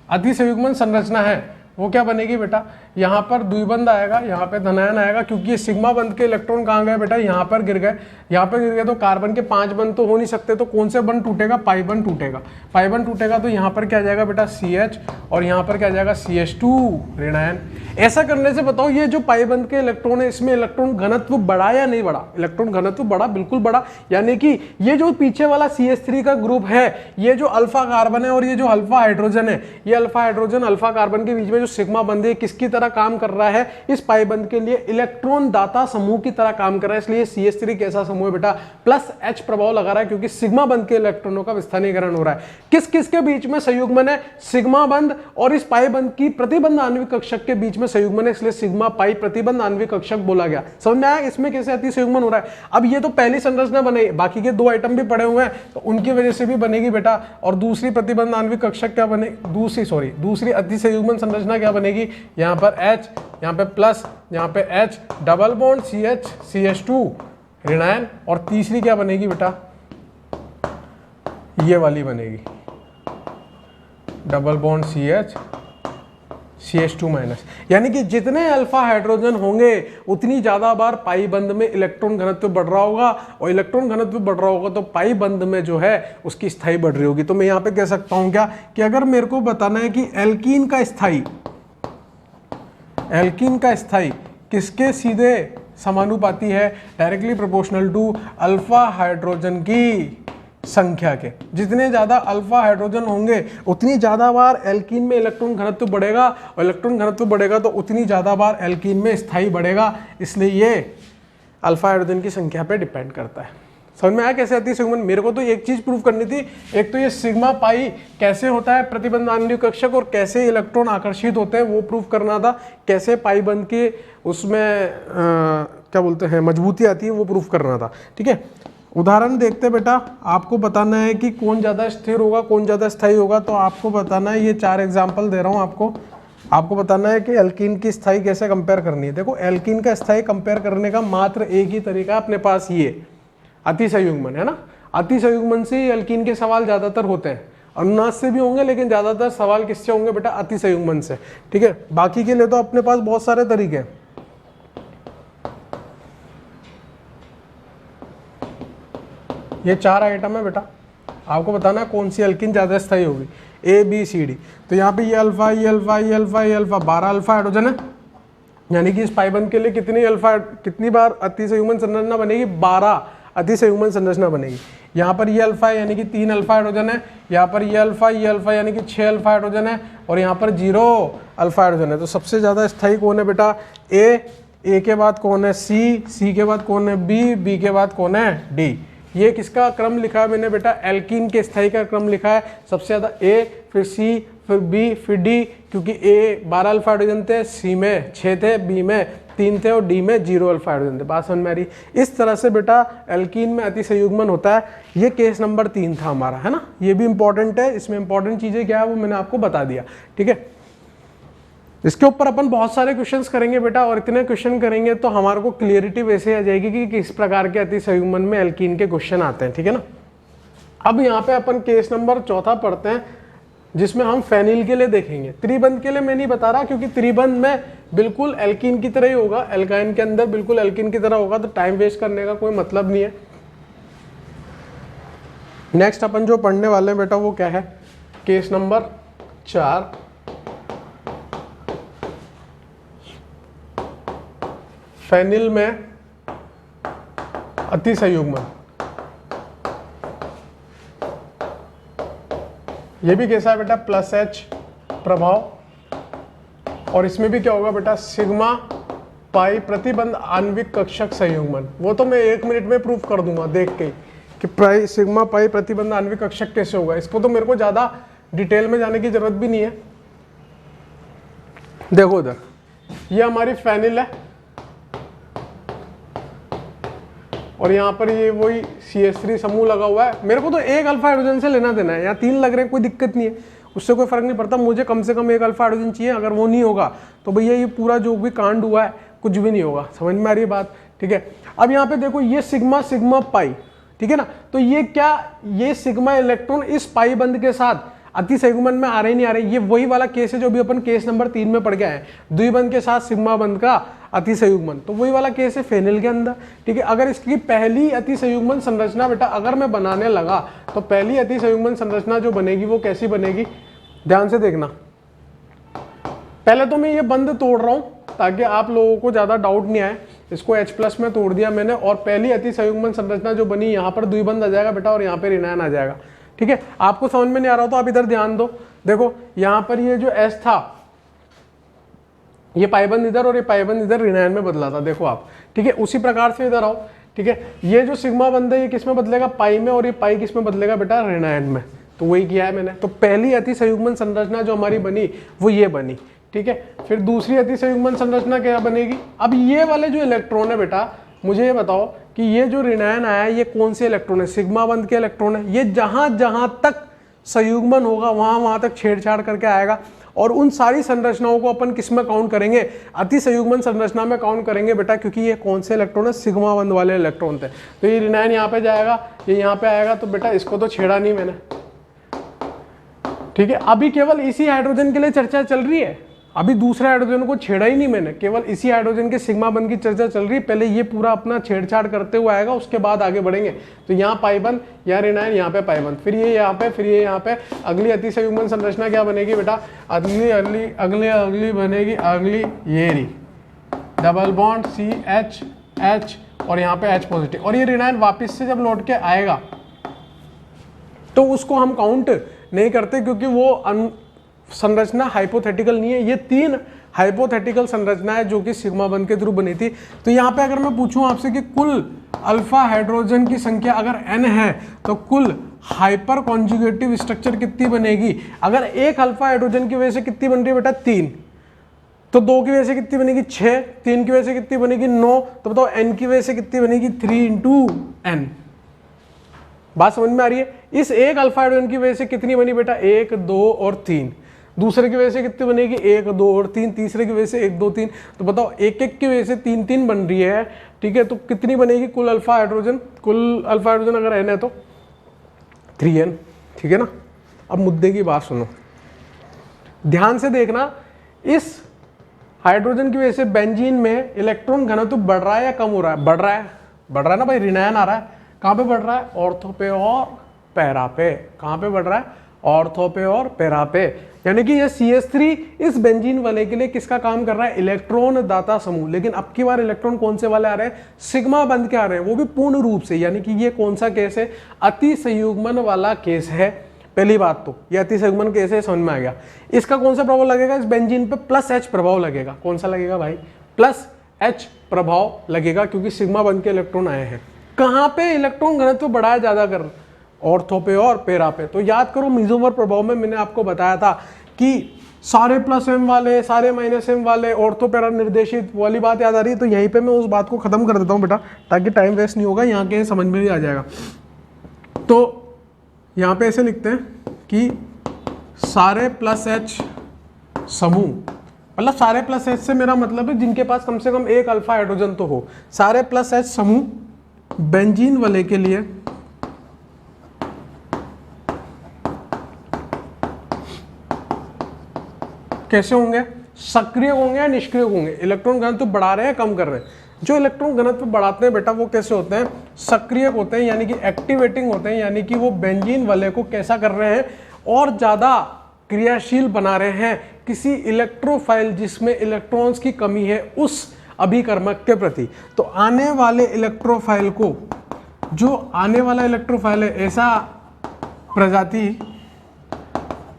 Speaker 1: अतिसंयुग्मन संरचना है वो क्या बनेगी बेटा, यहाँ पर द्विबंध आएगा, यहाँ पे धनायन आएगा, क्योंकि ये सिग्मा बंध के इलेक्ट्रॉन कहाँ गए बेटा, यहाँ पर गिर गए। यहाँ पर गिर गए तो कार्बन के 5 बंध तो हो नहीं सकते, तो कौन से बंध टूटेगा, पाई बंध टूटेगा। पाई बंध टूटेगा तो यहाँ पर क्या जाएगा बेटा CH, और यहाँ पर क्या जाएगा CH2 ऋणायन। ऐसा करने से बताओ, ये जो पाई बंध के इलेक्ट्रॉन है इसमें इलेक्ट्रॉन घनत्व बढ़ा या नहीं बढ़ा, इलेक्ट्रॉन घनत्व बढ़ा, बिल्कुल बढ़ा। यानी कि ये जो पीछे वाला CH3 का ग्रुप है, ये जो अल्फा कार्बन है और ये जो अल्फा हाइड्रोजन है, ये अल्फा हाइड्रोजन अल्फा कार्बन के बीच में जो सिग्मा बंध है किसकी तरह काम कर रहा है, इस पाई बंध के लिए इलेक्ट्रॉन दाता समूह की तरह काम कर रहा है। इसलिए CH3 कैसा समूह है बेटा, +H प्रभाव लगा रहा है, क्योंकि सिग्मा बंध के इलेक्ट्रॉनों का विस्थानीकरण हो रहा है। किस किस के बीच में संयुग्मन है, सिग्मा बंध और इस पाई बंध की प्रतिबंध आणविक कक्षक के बीच में संयुग्मन है, इसलिए सिग्मा पाई प्रतिबंध आणविक कक्षक बोला गया। समझ में आया इसमें कैसे अतिसंयुग्मन हो रहा है। अब ये तो पहली संरचना बनेगी, बाकी के 2 आइटम भी पड़े हुए हैं, तो उनकी वजह से भी बनेगी बेटा। और दूसरी प्रतिबंध आणविक कक्षक क्या बनेगी, दूसरी अतिसंयुग्मन संरचना क्या बनेगी, यहाँ पर H, यहाँ पे प्लस, यहाँ पे H, double bond CH CH2 ऋणायन, और तीसरी क्या बनेगी बेटा, ये वाली बनेगी, double bond CH CH2 minus. यानी कि जितने अल्फा हाइड्रोजन होंगे उतनी ज्यादा बार पाई बंध में इलेक्ट्रॉन घनत्व बढ़ रहा होगा, और इलेक्ट्रॉन घनत्व बढ़ रहा होगा तो पाई बंध में जो है उसकी स्थाई बढ़ रही होगी। तो मैं यहाँ पे कह सकता हूं क्या, कि अगर मेरे को बताना है कि एल्कीन का स्थाई किसके सीधे समानुपाती है, directly proportional to alpha hydrogen की संख्या के। जितने ज्यादा अल्फा हाइड्रोजन होंगे उतनी ज्यादा बार एल्कीन में इलेक्ट्रॉन घनत्व बढ़ेगा, और इलेक्ट्रॉन घनत्व बढ़ेगा तो उतनी ज्यादा बार एल्कीन में स्थाई बढ़ेगा। इसलिए ये अल्फा हाइड्रोजन की संख्या पे डिपेंड करता है। समझ में आया कैसे अतिसंयुग्मन। मेरे को तो एक चीज प्रूव करनी थी, एक तो ये सिग्मा पाई कैसे होता है प्रतिबंध आणविक कक्षक, और कैसे इलेक्ट्रॉन आकर्षित होते हैं वो प्रूव करना था। कैसे पाई बंध के उसमें क्या बोलते हैं मजबूती आती है वो प्रूव करना था, ठीक है। उदाहरण देखते बेटा, आपको बताना है कि कौन ज़्यादा स्थिर होगा कौन ज़्यादा स्थायी होगा। तो आपको बताना है, ये 4 एग्जाम्पल दे रहा हूँ आपको बताना है कि एल्कीन की स्थाई कैसे कंपेयर करनी है। देखो, एल्कीन का स्थाई कंपेयर करने का मात्र एक ही तरीका है अपने पास, ये अतिसंयुग्मन है ना। अतिसंयुग्मन से एल्कीन के सवाल ज़्यादातर होते हैं, अनुनाद से भी होंगे, लेकिन ज़्यादातर सवाल किससे होंगे बेटा, अतिसंयुग्मन से, ठीक है। बाकी के लिए तो अपने पास बहुत सारे तरीके हैं। ये 4 आइटम है बेटा, आपको बताना है कौन सी एल्कीन ज़्यादा स्थायी होगी, ABCD। तो यहाँ पे ये अल्फा, ये अल्फा, ये अल्फा, ये अल्फा, 12 अल्फा हाइड्रोजन है। यानी कि इस पाई बंध के लिए कितनी बार अतिसंयुग्मन संरचना बनेगी, 12 अतिसंयुग्मन संरचना बनेगी। यहाँ पर ये अल्फा है यानी कि 3 अल्फा हाइड्रोजन है, यहाँ पर ये अल्फा यानी कि 6 अल्फा हाइड्रोजन है, और यहाँ पर 0 अल्फा हाइड्रोजन है। तो सबसे ज़्यादा स्थायी कौन है बेटा, A के बाद कौन है C के बाद कौन है B के बाद कौन है D। ये किसका क्रम लिखा है मैंने बेटा, एल्कीन के स्थायी का क्रम लिखा है। सबसे ज़्यादा A, फिर C, फिर B, फिर D, क्योंकि A 12 अल्फा हाइड्रोजन थे, C में 6 थे, B में 3 थे और डी में 0 अल्फा हाइड्रोजन थे। बात समझ में आ रही? इस तरह से बेटा एल्कीन में अति संयुग्मन होता है। ये केस नंबर 3 था हमारा, है ना। ये भी इंपॉर्टेंट है, इसमें इंपॉर्टेंट चीजें क्या है वो मैंने आपको बता दिया, ठीक है। इसके ऊपर अपन बहुत सारे क्वेश्चंस करेंगे बेटा, और इतने क्वेश्चन करेंगे तो हमारे को क्लियरिटी वैसे आ जाएगी कि किस प्रकार के अति संयुग्मन में एल्कीन के क्वेश्चन आते हैं, ठीक है ना। अब यहाँ पे अपन केस नंबर 4 पढ़ते हैं, जिसमें हम फेनिल के लिए देखेंगे। त्रिबंध के लिए मैं नहीं बता रहा, क्योंकि त्रिबंध में बिल्कुल एल्कीन की तरह ही होगा, एल्काइन के अंदर बिल्कुल एल्कीन की तरह होगा, तो टाइम वेस्ट करने का कोई मतलब नहीं है। नेक्स्ट अपन जो पढ़ने वाले हैं बेटा वो क्या है, केस नंबर 4, फेनिल में अति संयुग्मन। ये भी कैसा है बेटा, +H प्रभाव, और इसमें भी क्या होगा बेटा, सिग्मा पाई प्रतिबंध आणविक कक्षक संयुग्मन। वो तो मैं 1 मिनट में प्रूफ कर दूंगा देख के कि सिग्मा पाई प्रतिबंध आणविक कक्षक कैसे होगा। इसको तो मेरे को ज्यादा डिटेल में जाने की जरूरत भी नहीं है। देखो उधर, ये हमारी फेनिल है, और यहाँ पर ये वही CH3 समूह लगा हुआ है। मेरे को तो 1 अल्फा हाइड्रोजन से लेना देना है, या 3 लग रहे हैं, कोई दिक्कत नहीं है, उससे कोई फर्क नहीं पड़ता। मुझे कम से कम 1 अल्फा हाइड्रोजन चाहिए। अगर वो नहीं होगा तो भैया ये पूरा जो भी कांड हुआ है कुछ भी नहीं होगा। समझ में आ रही है बात, ठीक है। अब यहाँ पे देखो, ये सिग्मा सिग्मा पाई, ठीक है ना, तो ये क्या, ये सिग्मा इलेक्ट्रॉन इस पाई बंध के साथ अति संयुग्मन में आ रहे नहीं आ रहे। ये वही वाला केस है जो भी अपन केस नंबर 3 में पढ़ गए हैं, द्विबंध के साथ सिग्मा बंध का अति संयुग्मन, तो वही वाला केस है फेनिल के अंदर, ठीक है। अगर इसकी पहली अति संयुग्मन संरचना बेटा अगर मैं बनाने लगा, तो पहली अति संयुग्मन संरचना जो बनेगी वो कैसी बनेगी, ध्यान से देखना। पहले तो मैं ये बंध तोड़ रहा हूं ताकि आप लोगों को ज्यादा डाउट नहीं आए। इसको H+ में तोड़ दिया मैंने, और पहली अति संयुग्मन संरचना जो बनी, यहाँ पर द्विबंध आ जाएगा बेटा, और यहाँ पे ऋणायन आ जाएगा, ठीक है। आपको समझ में नहीं आ रहा हो तो आप इधर ध्यान दो। देखो यहाँ पर ये जो S था, ये पाइबंध इधर और ये पाइबंध इधर ऋणायन में बदला था, देखो आप, ठीक है। उसी प्रकार से इधर आओ, ठीक है। ये जो सिग्मा बंध है ये किस में बदलेगा, पाई में, और ये पाई किस में बदलेगा बेटा, ऋणायन में। तो वही किया है मैंने। तो पहली अति संयुग्मन संरचना जो हमारी बनी वो ये बनी, ठीक है। फिर दूसरी अति संयुग्मन संरचना क्या बनेगी। अब ये वाले जो इलेक्ट्रॉन है बेटा, मुझे ये बताओ कि ये जो ऋणायन आया है ये कौन से इलेक्ट्रॉन है, सिग्मा बंध के इलेक्ट्रॉन है। ये जहां जहां तक संयुग्मन होगा वहां तक छेड़छाड़ करके आएगा, और उन सारी संरचनाओं को अपन किस में काउंट करेंगे, अति संयुग्मन संरचना में काउंट करेंगे बेटा, क्योंकि ये कौन से इलेक्ट्रॉन है, सिग्मा बंध वाले इलेक्ट्रॉन थे। तो ये ऋणायन यहाँ पे जाएगा, ये यहाँ पे आएगा, तो बेटा इसको तो छेड़ा नहीं मैंने, ठीक है। अभी केवल इसी हाइड्रोजन के लिए चर्चा चल रही है, अभी दूसरे हाइड्रोजन को छेड़ा ही नहीं मैंने, केवल इसी हाइड्रोजन के सिग्मा बंध की चर्चा चल रही है। पहले ये पूरा अपना छेड़छाड़ करते हुए आएगा, उसके बाद आगे बढ़ेंगे। तो यहाँ पाइबंध, यहाँ ऋणायन, यहाँ पे पाइबंध, फिर ये यहाँ पे, फिर ये यहाँ पे। अगली अति संयुग्मन संरचना क्या बनेगी बेटा, अगली बनेगी, अगली ये रही, डबल बॉन्ड CH, और यहाँ पे H पॉजिटिव। और ये ऋणायन वापिस से जब लौट के आएगा तो उसको हम काउंट नहीं करते, क्योंकि वो संरचना हाइपोथेटिकल नहीं है। ये 3 हाइपोथेटिकल संरचना है जो कि सिग्मा बंध के थ्रू बनी थी। तो यहाँ पे अगर मैं पूछूं आपसे कि कुल अल्फा हाइड्रोजन की संख्या अगर n है, तो कुल हाइपर कॉन्जुगेटिव स्ट्रक्चर कितनी बनेगी। अगर 1 अल्फा हाइड्रोजन की वजह से कितनी बन रही है बेटा, 3, तो 2 की वजह से कितनी बनेगी, 6, 3 की वजह से कितनी बनेगी, 9, तो बताओ n की वजह से कितनी बनेगी, 3 × n। बात समझ में आ रही है। इस 1 अल्फा हाइड्रोजन की वजह से कितनी बनी बेटा, 1, 2 और 3। दूसरे की वजह से कितनी बनेगी, 1, 2 और 3। तीसरे की वजह से 1, 2, 3। तो बताओ 1 की वजह से 3 बन रही है, ठीक है। तो कितनी बनेगी कुल अल्फा हाइड्रोजन, कुल अल्फा हाइड्रोजन अगर n है तो 3n, ठीक है ना। अब मुद्दे की बात सुनो, ध्यान से देखना। इस हाइड्रोजन की वजह से बेंजीन में इलेक्ट्रॉन घनत्व बढ़ रहा है या कम हो रहा है, बढ़ रहा है ना भाई, ऋणायन आ रहा है। कहाँ पे बढ़ रहा है, ऑर्थो पे और पैरा पे। कहाँ पे बढ़ रहा है, ऑर्थो पे और पैरा पे। यानी कि ये CH3 इस बेंजीन वाले के लिए किसका काम कर रहा है, इलेक्ट्रॉन दाता समूह। लेकिन अब की बार इलेक्ट्रॉन कौन से वाले आ रहे हैं, सिग्मा बंध के आ रहे हैं, वो भी पूर्ण रूप से। यानी कि ये कौन सा केस है, अति संयुग्मन वाला केस है। पहली बात तो ये अति संयुग्मन केस है, समझ में आ गया। इसका कौन सा प्रभाव लगेगा, इस बेंजीन पे +H प्रभाव लगेगा। कौन सा लगेगा भाई, +H प्रभाव लगेगा, क्योंकि सिग्मा बंध के इलेक्ट्रॉन आए हैं। कहाँ पे इलेक्ट्रॉन घनत्व बढ़ाया ज्यादा कर, ऑर्थो पे और पैरा पे। तो याद करो, मीजोमर प्रभाव में मैंने आपको बताया था कि सारे प्लस एम वाले, सारे माइनस एम वाले, ऑर्थो पैरा निर्देशित वाली बात याद आ रही है? तो यहीं पे मैं उस बात को खत्म कर देता हूँ बेटा, ताकि टाइम वेस्ट नहीं होगा, यहाँ के समझ में भी आ जाएगा। तो यहाँ पे ऐसे लिखते हैं कि सारे प्लस एच समूह, मतलब सारे प्लस एच से मेरा मतलब है जिनके पास कम से कम एक अल्फा हाइड्रोजन तो हो। सारे प्लस एच समूह बेंजीन वाले के लिए कैसे होंगे? सक्रिय होंगे या निष्क्रिय होंगे? इलेक्ट्रॉन घनत्व बढ़ा रहे हैं कम कर रहे हैं? जो इलेक्ट्रॉन घनत्व बढ़ाते हैं बेटा वो कैसे होते हैं? सक्रिय होते हैं, यानी कि एक्टिवेटिंग होते हैं, यानी कि वो बेंजीन वाले को कैसा कर रहे हैं? और ज्यादा क्रियाशील बना रहे हैं किसी इलेक्ट्रोफाइल जिसमें इलेक्ट्रॉन्स की कमी है उस अभिकर्मक के प्रति। तो आने वाले इलेक्ट्रोफाइल को, जो आने वाला इलेक्ट्रोफाइल है ऐसा प्रजाति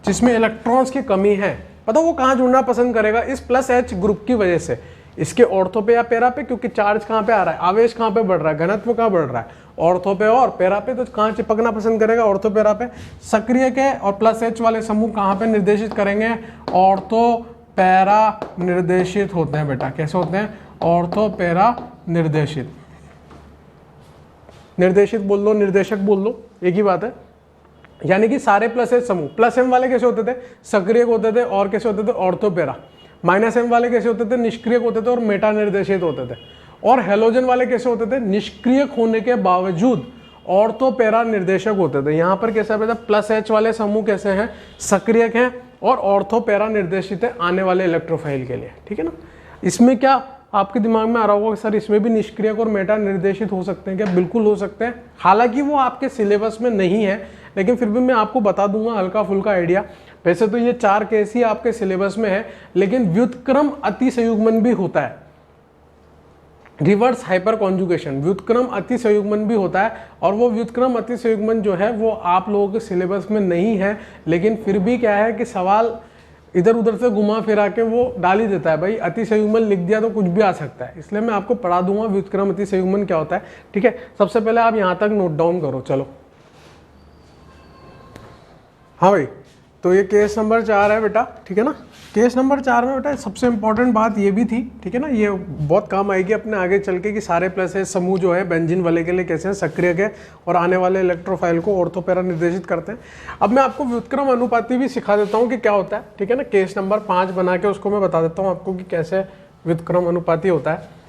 Speaker 1: जिसमें इलेक्ट्रॉन्स की कमी है, पता वो कहाँ जुड़ना पसंद करेगा? इस प्लस एच ग्रुप की वजह से, इसके ऑर्थो पे या पैरा पे, क्योंकि चार्ज कहाँ पे आ रहा है, आवेश कहाँ पे बढ़ रहा है, घनत्व कहाँ बढ़ रहा है, ऑर्थो पे और पैरा पे, तो कहाँ चिपकना पसंद करेगा? ऑर्थो पैरा पे। सक्रिय के और प्लस एच वाले समूह कहाँ पे निर्देशित करेंगे? ऑर्थो पैरा निर्देशित होते हैं बेटा। कैसे होते हैं? ऑर्थो पैरा निर्देशित। निर्देशित बोल लो, निर्देशक बोल लो, एक ही बात है। यानी कि सारे प्लस एच समूह, प्लस एम वाले कैसे होते थे? सक्रिय होते थे, और कैसे होते थे? Ortho para. माइनस एम वाले कैसे होते थे? निष्क्रिय होते थे और मेटा निर्देशित होते थे। और हेलोजन वाले कैसे होते थे? निष्क्रिय होने के बावजूद ऑर्थो पैरा निर्देशक होते थे। यहाँ पर कैसा है? प्लस एच वाले समूह कैसे हैं? सक्रिय हैं और ऑर्थो पैरा निर्देशित है आने वाले इलेक्ट्रोफाइल के लिए। ठीक है ना? इसमें क्या आपके दिमाग में आ रहा होगा सर इसमें भी निष्क्रियक और मेटा निर्देशित हो सकते हैं क्या? बिल्कुल हो सकते हैं। हालांकि वो आपके सिलेबस में नहीं है, लेकिन फिर भी मैं आपको बता दूंगा हल्का फुल्का आइडिया। वैसे तो ये 4 केस ही आपके सिलेबस में है, लेकिन व्युत्क्रम अतिसंयुग्मन भी होता है, रिवर्स हाइपर कॉन्जुगेशन, व्युत्क्रम अतिसंयुग्मन भी होता है। और वो व्युत्क्रम अतिसंयुग्मन जो है वो आप लोगों के सिलेबस में नहीं है, लेकिन फिर भी क्या है कि सवाल इधर उधर से घुमा फिरा के वो डाल ही देता है। भाई अतिसंयुग्मन लिख दिया तो कुछ भी आ सकता है, इसलिए मैं आपको पढ़ा दूंगा व्युत्क्रम अतिसंयुग्मन क्या होता है। ठीक है, सबसे पहले आप यहाँ तक नोट डाउन करो। चलो हाँ भाई, तो ये केस नंबर 4 है बेटा। ठीक है ना? केस नंबर 4 में बेटा सबसे इंपॉर्टेंट बात ये भी थी, ठीक है ना, ये बहुत काम आएगी अपने आगे चल के, कि सारे प्लस एच समूह जो है बेंजीन वाले के लिए कैसे हैं? सक्रिय के और आने वाले इलेक्ट्रोफाइल को ऑर्थो पैरा निर्देशित करते हैं। अब मैं आपको व्युत्क्रम अनुपाती भी सिखा देता हूँ कि क्या होता है। ठीक है ना? केस नंबर 5 बना के उसको मैं बता देता हूँ आपको कि कैसे व्युत्क्रम अनुपाती होता है।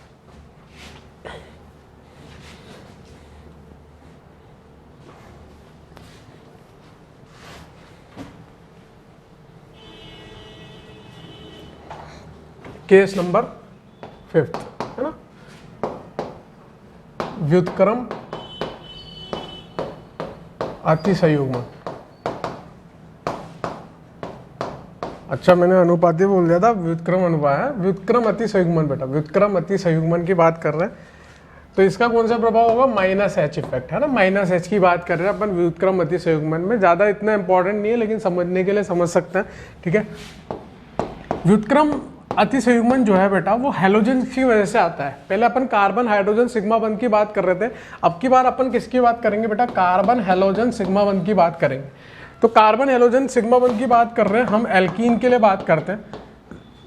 Speaker 1: केस नंबर 5 है ना, व्युत्क्रम अतिसंयुग्मन। अच्छा मैंने अनुपाती बोल दिया था, व्युत्क्रम अनुपात है, व्युत्क्रम अतिसंयुग्मन बेटा, व्युत्क्रम अतिसंयुग्मन की बात कर रहे हैं। तो इसका कौन सा प्रभाव होगा? माइनस एच इफेक्ट है ना, माइनस एच की बात कर रहे हैं अपन व्युत्क्रम अतिसंयुग्मन में। ज्यादा इतना इंपॉर्टेंट नहीं है, लेकिन समझने के लिए समझ सकते हैं। ठीक है, व्युत्क्रम अतिसंयुग्मन जो है बेटा वो हैलोजन की वजह से आता है। पहले अपन कार्बन हाइड्रोजन सिग्मा बंध की बात कर रहे थे, अब की बार अपन किसकी बात करेंगे बेटा? कार्बन हैलोजन सिग्मा बंध की बात करेंगे। तो कार्बन हैलोजन सिग्मा बंध की बात कर रहे हैं हम, एल्कीन के लिए बात करते हैं।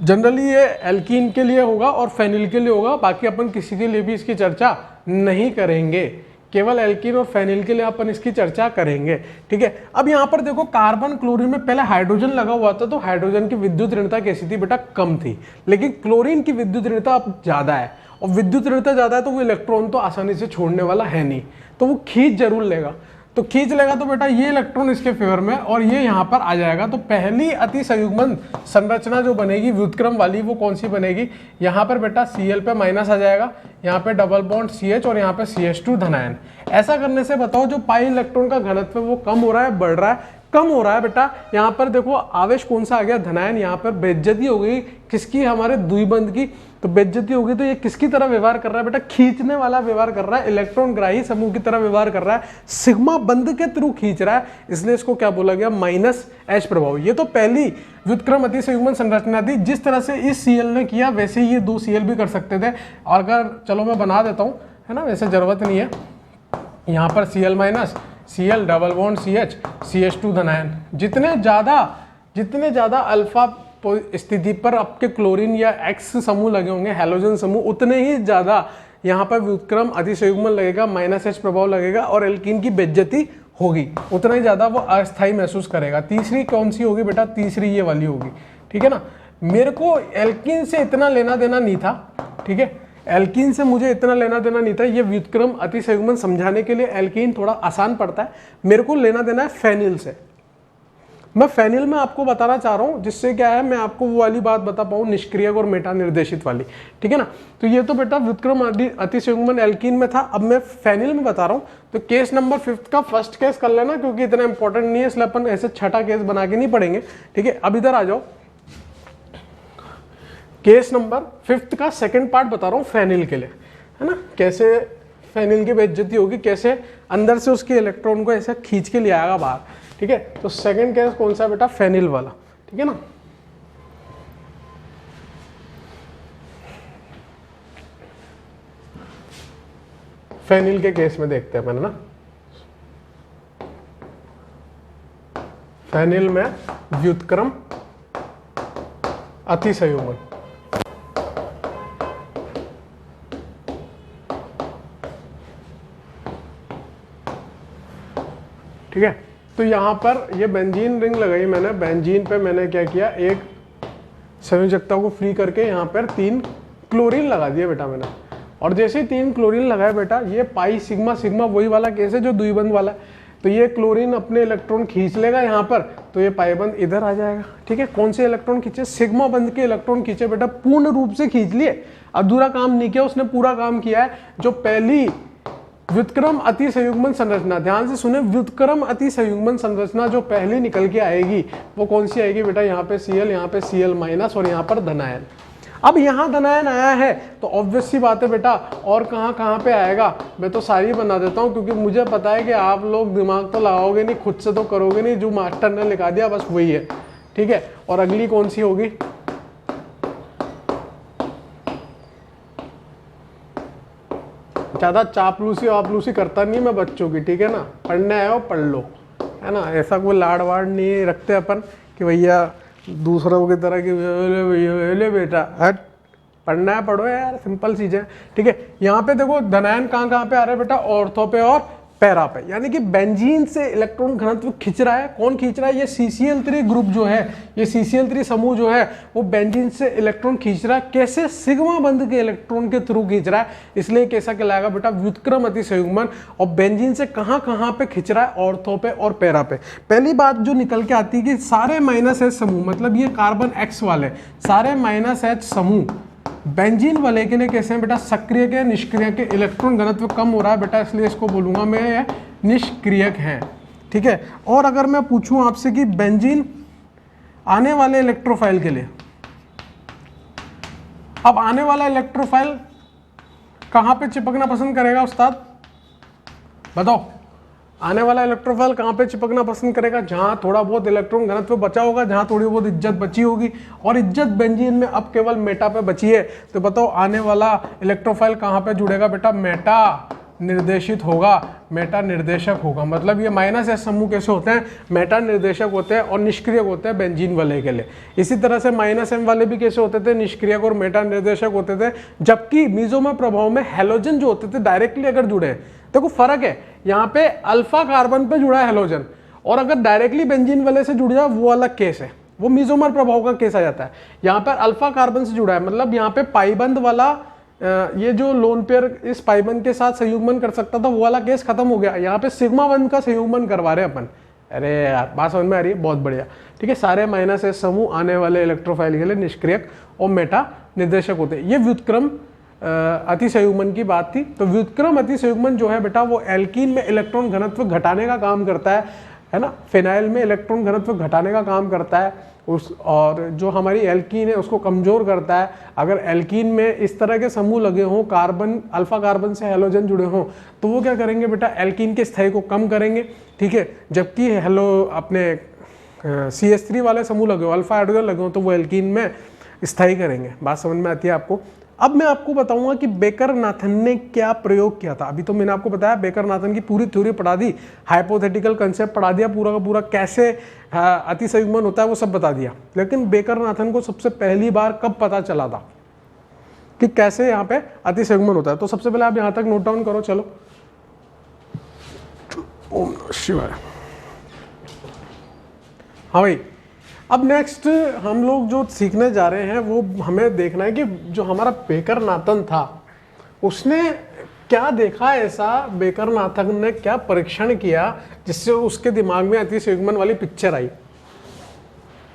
Speaker 1: जनरली ये एल्कीन के लिए होगा और फेनिल के लिए होगा, बाकी अपन किसी के लिए भी इसकी चर्चा नहीं करेंगे, केवल एल्कीन और फेनिल के लिए अपन इसकी चर्चा करेंगे। ठीक है, अब यहाँ पर देखो कार्बन क्लोरीन में पहले हाइड्रोजन लगा हुआ था, तो हाइड्रोजन की विद्युत ऋणता कैसी थी बेटा? कम थी। लेकिन क्लोरीन की विद्युत ऋणता अब ज्यादा है, और विद्युत ऋणता ज्यादा है तो वो इलेक्ट्रॉन तो आसानी से छोड़ने वाला है नहीं, तो वो खींच जरूर लेगा। तो खींच लेगा तो बेटा ये इलेक्ट्रॉन इसके फेवर में और ये यहाँ पर आ जाएगा। तो पहली अतिसंयुग्मन संरचना जो बनेगी व्युत्क्रम वाली, वो कौन सी बनेगी? यहाँ पर बेटा Cl पे माइनस आ जाएगा, यहाँ पे डबल बॉन्ड CH और यहाँ पे CH2 धनायन। ऐसा करने से बताओ जो पाई इलेक्ट्रॉन का घनत्व वो कम हो रहा है, बढ़ रहा है? कम हो रहा है बेटा। यहाँ पर देखो आवेश कौन सा आ गया? धनायन। यहाँ पर बेइज्जती हो गई किसकी? हमारे द्विबंध की। तो बेइज्जती हो गई तो ये किसकी तरह व्यवहार कर रहा है बेटा? खींचने वाला व्यवहार कर रहा है, इलेक्ट्रॉन ग्राही समूह की तरह व्यवहार कर रहा है, सिग्मा बंध के थ्रू खींच रहा है, इसलिए इसको क्या बोला गया? माइनस एच प्रभाव। ये तो पहली व्युत्क्रम अतिसंयुग्मन संरचना थी। जिस तरह से इस Cl ने किया वैसे ये 2 Cl भी कर सकते थे। और अगर चलो मैं बना देता हूँ, है ना, वैसे जरूरत नहीं है। यहाँ पर Cl minus Cl double bond CH CH2 धनायन। जितने ज़्यादा अल्फा स्थिति पर आपके क्लोरीन या एक्स समूह लगे होंगे, हैलोजन समूह, उतने ही ज़्यादा यहाँ पर व्युत्क्रम अतिसंयुग्मन लगेगा, -H प्रभाव लगेगा और एल्कीन की बेइज्जती होगी, उतना ही ज़्यादा वो अस्थायी महसूस करेगा। तीसरी कौन सी होगी बेटा? तीसरी ये वाली होगी, ठीक है ना। मेरे को एल्कीन से इतना लेना देना नहीं था, ठीक है, एल्कीन से मुझे इतना लेना देना नहीं था। ये व्युत्क्रम अतिसंयुग्मन समझाने के लिए एल्कीन थोड़ा आसान पड़ता है, मेरे को लेना देना है फेनिल से। मैं फेनिल में आपको बताना चाह रहा हूँ, जिससे क्या है मैं आपको वो वाली बात बता पाऊँ, निष्क्रियक और मेटा निर्देशित वाली, ठीक है ना। तो ये तो बेटा व्युत्क्रम अतिसंयुग्मन एल्कीन में था, अब मैं फेनिल में बता रहा हूँ। तो केस नंबर 5 का फर्स्ट केस कर लेना, क्योंकि इतना इंपॉर्टेंट नहीं है, इसलिए अपन ऐसे छठा केस बना के नहीं पढ़ेंगे, ठीक है। अब इधर आ जाओ, केस नंबर 5 का सेकंड पार्ट बता रहा हूँ फेनिल के लिए, है ना। कैसे फेनिल की बेइज्जती होगी, कैसे अंदर से उसके इलेक्ट्रॉन को ऐसे खींच के ले आएगा बाहर, ठीक है। तो सेकंड केस कौन सा बेटा? फेनिल वाला, ठीक है ना। फेनिल के केस में देखते हैं अपन ना, फेनिल में व्युत्क्रम अतिसंयुग्मन, ठीक है। तो यहाँ पर ये बेंजीन रिंग लगाई मैंने, बेंजीन पे मैंने क्या किया, एक संयोजकता को फ्री करके यहाँ पर 3 क्लोरीन लगा दिया बेटा मैंने। और जैसे ही 3 क्लोरीन लगाए बेटा, ये पाई सिग्मा सिग्मा वही वाला केस है जो द्विबंध वाला है। तो ये क्लोरीन अपने इलेक्ट्रॉन खींच लेगा यहाँ पर, तो ये पाईबंध इधर आ जाएगा, ठीक है। कौन से इलेक्ट्रॉन खींचे? सिग्मा बंध के इलेक्ट्रॉन खींचे बेटा, पूर्ण रूप से खींच लिए, अधूरा काम नहीं किया, उसने पूरा काम किया है। जो पहली व्युत्क्रम अतिसंयुग्मन संरचना, ध्यान से सुने, व्युत्क्रम अतिसंयुग्मन संरचना जो पहली निकल के आएगी वो कौन सी आएगी बेटा? यहाँ पे Cl, यहाँ पे Cl- और यहाँ पर धनायन। अब यहाँ धनायन आया है तो ऑब्वियस सी बात है बेटा, और कहाँ पे आएगा? मैं तो सारी बना देता हूँ, क्योंकि मुझे पता है कि आप लोग दिमाग तो लगाओगे नहीं, खुद से तो करोगे नहीं, जो मास्टर ने लिखा दिया बस वही है, ठीक है। और अगली कौन सी होगी? ज़्यादा चापलूसी वापलूसी करता नहीं मैं बच्चों की, ठीक है ना। पढ़ने आए हो पढ़ लो, है ना। ऐसा कोई लाड़ वाड़ नहीं रखते अपन कि भैया दूसरों की तरह की ले बेटा हट, पढ़ना है पढ़ो यार, सिंपल चीज़ है, ठीक है। यहाँ पे देखो धनायन कहाँ पे आ रहा है बेटा? ऑर्थो पे और पैरा पे, यानी कि बेंजीन से इलेक्ट्रॉन घनत्व खींच रहा है। कौन खींच रहा है? ये CCl3 ग्रुप जो है, ये CCl3 समूह जो है वो बेंजीन से इलेक्ट्रॉन खींच रहा है। कैसे? सिग्मा बंध के इलेक्ट्रॉन के थ्रू खींच रहा है, इसलिए कैसा कहलाएगा बेटा? व्युत्क्रम अतिसंयुग्मन। और बेंजीन से कहाँ पे खींच रहा है? ऑर्थो पे और पैरा पे। पहली बात जो निकल के आती है कि सारे -H समूह, मतलब ये कार्बन X वाले सारे -H समूह बेंजीन वाले के लिए कैसे हैं बेटा? सक्रिय के निष्क्रिय के, इलेक्ट्रॉन घनत्व कम हो रहा है बेटा, इसलिए इसको बोलूंगा मैं निष्क्रियक है, ठीक है। और अगर मैं पूछूं आपसे कि बेंजीन आने वाले इलेक्ट्रोफाइल के लिए, अब आने वाला इलेक्ट्रोफाइल कहां पे चिपकना पसंद करेगा उस्ताद? बताओ, आने वाला इलेक्ट्रोफाइल कहाँ पे चिपकना पसंद करेगा? जहाँ थोड़ा बहुत इलेक्ट्रॉन घनत्व बचा होगा, जहाँ थोड़ी बहुत इज्जत बची होगी। और इज्जत बेंजीन में अब केवल मेटा पे बची है, तो बताओ आने वाला इलेक्ट्रोफाइल कहाँ पे जुड़ेगा बेटा? मेटा निर्देशित होगा, मेटा निर्देशक होगा। मतलब ये -H समूह कैसे होते हैं? मेटा निर्देशक होते हैं और निष्क्रियक होते हैं बेंजीन वाले के लिए। इसी तरह से -M वाले भी कैसे होते थे? निष्क्रियक और मेटा निर्देशक होते थे। जबकि मीजोमर प्रभाव में हैलोजन जो होते थे डायरेक्टली अगर जुड़े, देखो फर्क है, यहाँ पे अल्फा कार्बन पे जुड़ा है हैलोजन, और अगर डायरेक्टली बेंजीन वाले से जुड़ जाए वो अलग केस है, वो मीजोमर प्रभाव का केस आ जाता है। यहाँ पर अल्फा कार्बन से जुड़ा है, मतलब यहाँ पे पाईबंद वाला ये जो लोन पेयर इस पाईबंद के साथ संयुग्मन कर सकता था वो वाला केस खत्म हो गया। यहाँ पे सिग्मा बंद का संयुग्मन करवा रहे हैं अपन। अरे यार बात समझ में आ रही है? बहुत बढ़िया, ठीक है। सारे -H समूह आने वाले इलेक्ट्रोफाइल के लिए निष्क्रियक और मेटा निर्देशक होते हैं। ये व्युत्क्रम अतिसंयुग्मन की बात थी। तो व्युत्क्रम अतिसंयुग्मन जो है बेटा वो एल्कीन में इलेक्ट्रॉन घनत्व घटाने का काम करता है ना। फिनाइल में इलेक्ट्रॉन घनत्व घटाने का काम करता है और जो हमारी एल्कीन है उसको कमजोर करता है। अगर एल्कीन में इस तरह के समूह लगे हों, कार्बन अल्फा कार्बन से हैलोजन जुड़े हों, तो वो क्या करेंगे बेटा? एल्कीन के स्थायी को कम करेंगे, ठीक है। जबकि अपने CH3 वाले समूह लगे हो, अल्फा हाइड्रोजन लगे हो, तो वो एल्कीन में स्थायी करेंगे। बात समझ में आती है आपको? अब मैं आपको बताऊंगा कि बेकर नाथन ने क्या प्रयोग किया था। अभी तो मैंने आपको बताया बेकर नाथन की पूरी थ्योरी पढ़ा दी, हाइपोथेटिकल कंसेप्ट पढ़ा दिया, पूरा का पूरा कैसे अतिसंयुग्मन होता है वो सब बता दिया। लेकिन बेकर नाथन को सबसे पहली बार कब पता चला था कि कैसे यहाँ पे अतिसंयुग्मन होता है? तो सबसे पहले आप यहाँ तक नोट डाउन करो। चलो, ओम नमः शिवाय। हाँ भाई, अब नेक्स्ट हम लोग जो सीखने जा रहे हैं वो हमें देखना है कि जो हमारा बेकर नाथन था उसने क्या देखा ऐसा, बेकर नाथन ने क्या परीक्षण किया जिससे उसके दिमाग में अतिसंयुग्मन वाली पिक्चर आई।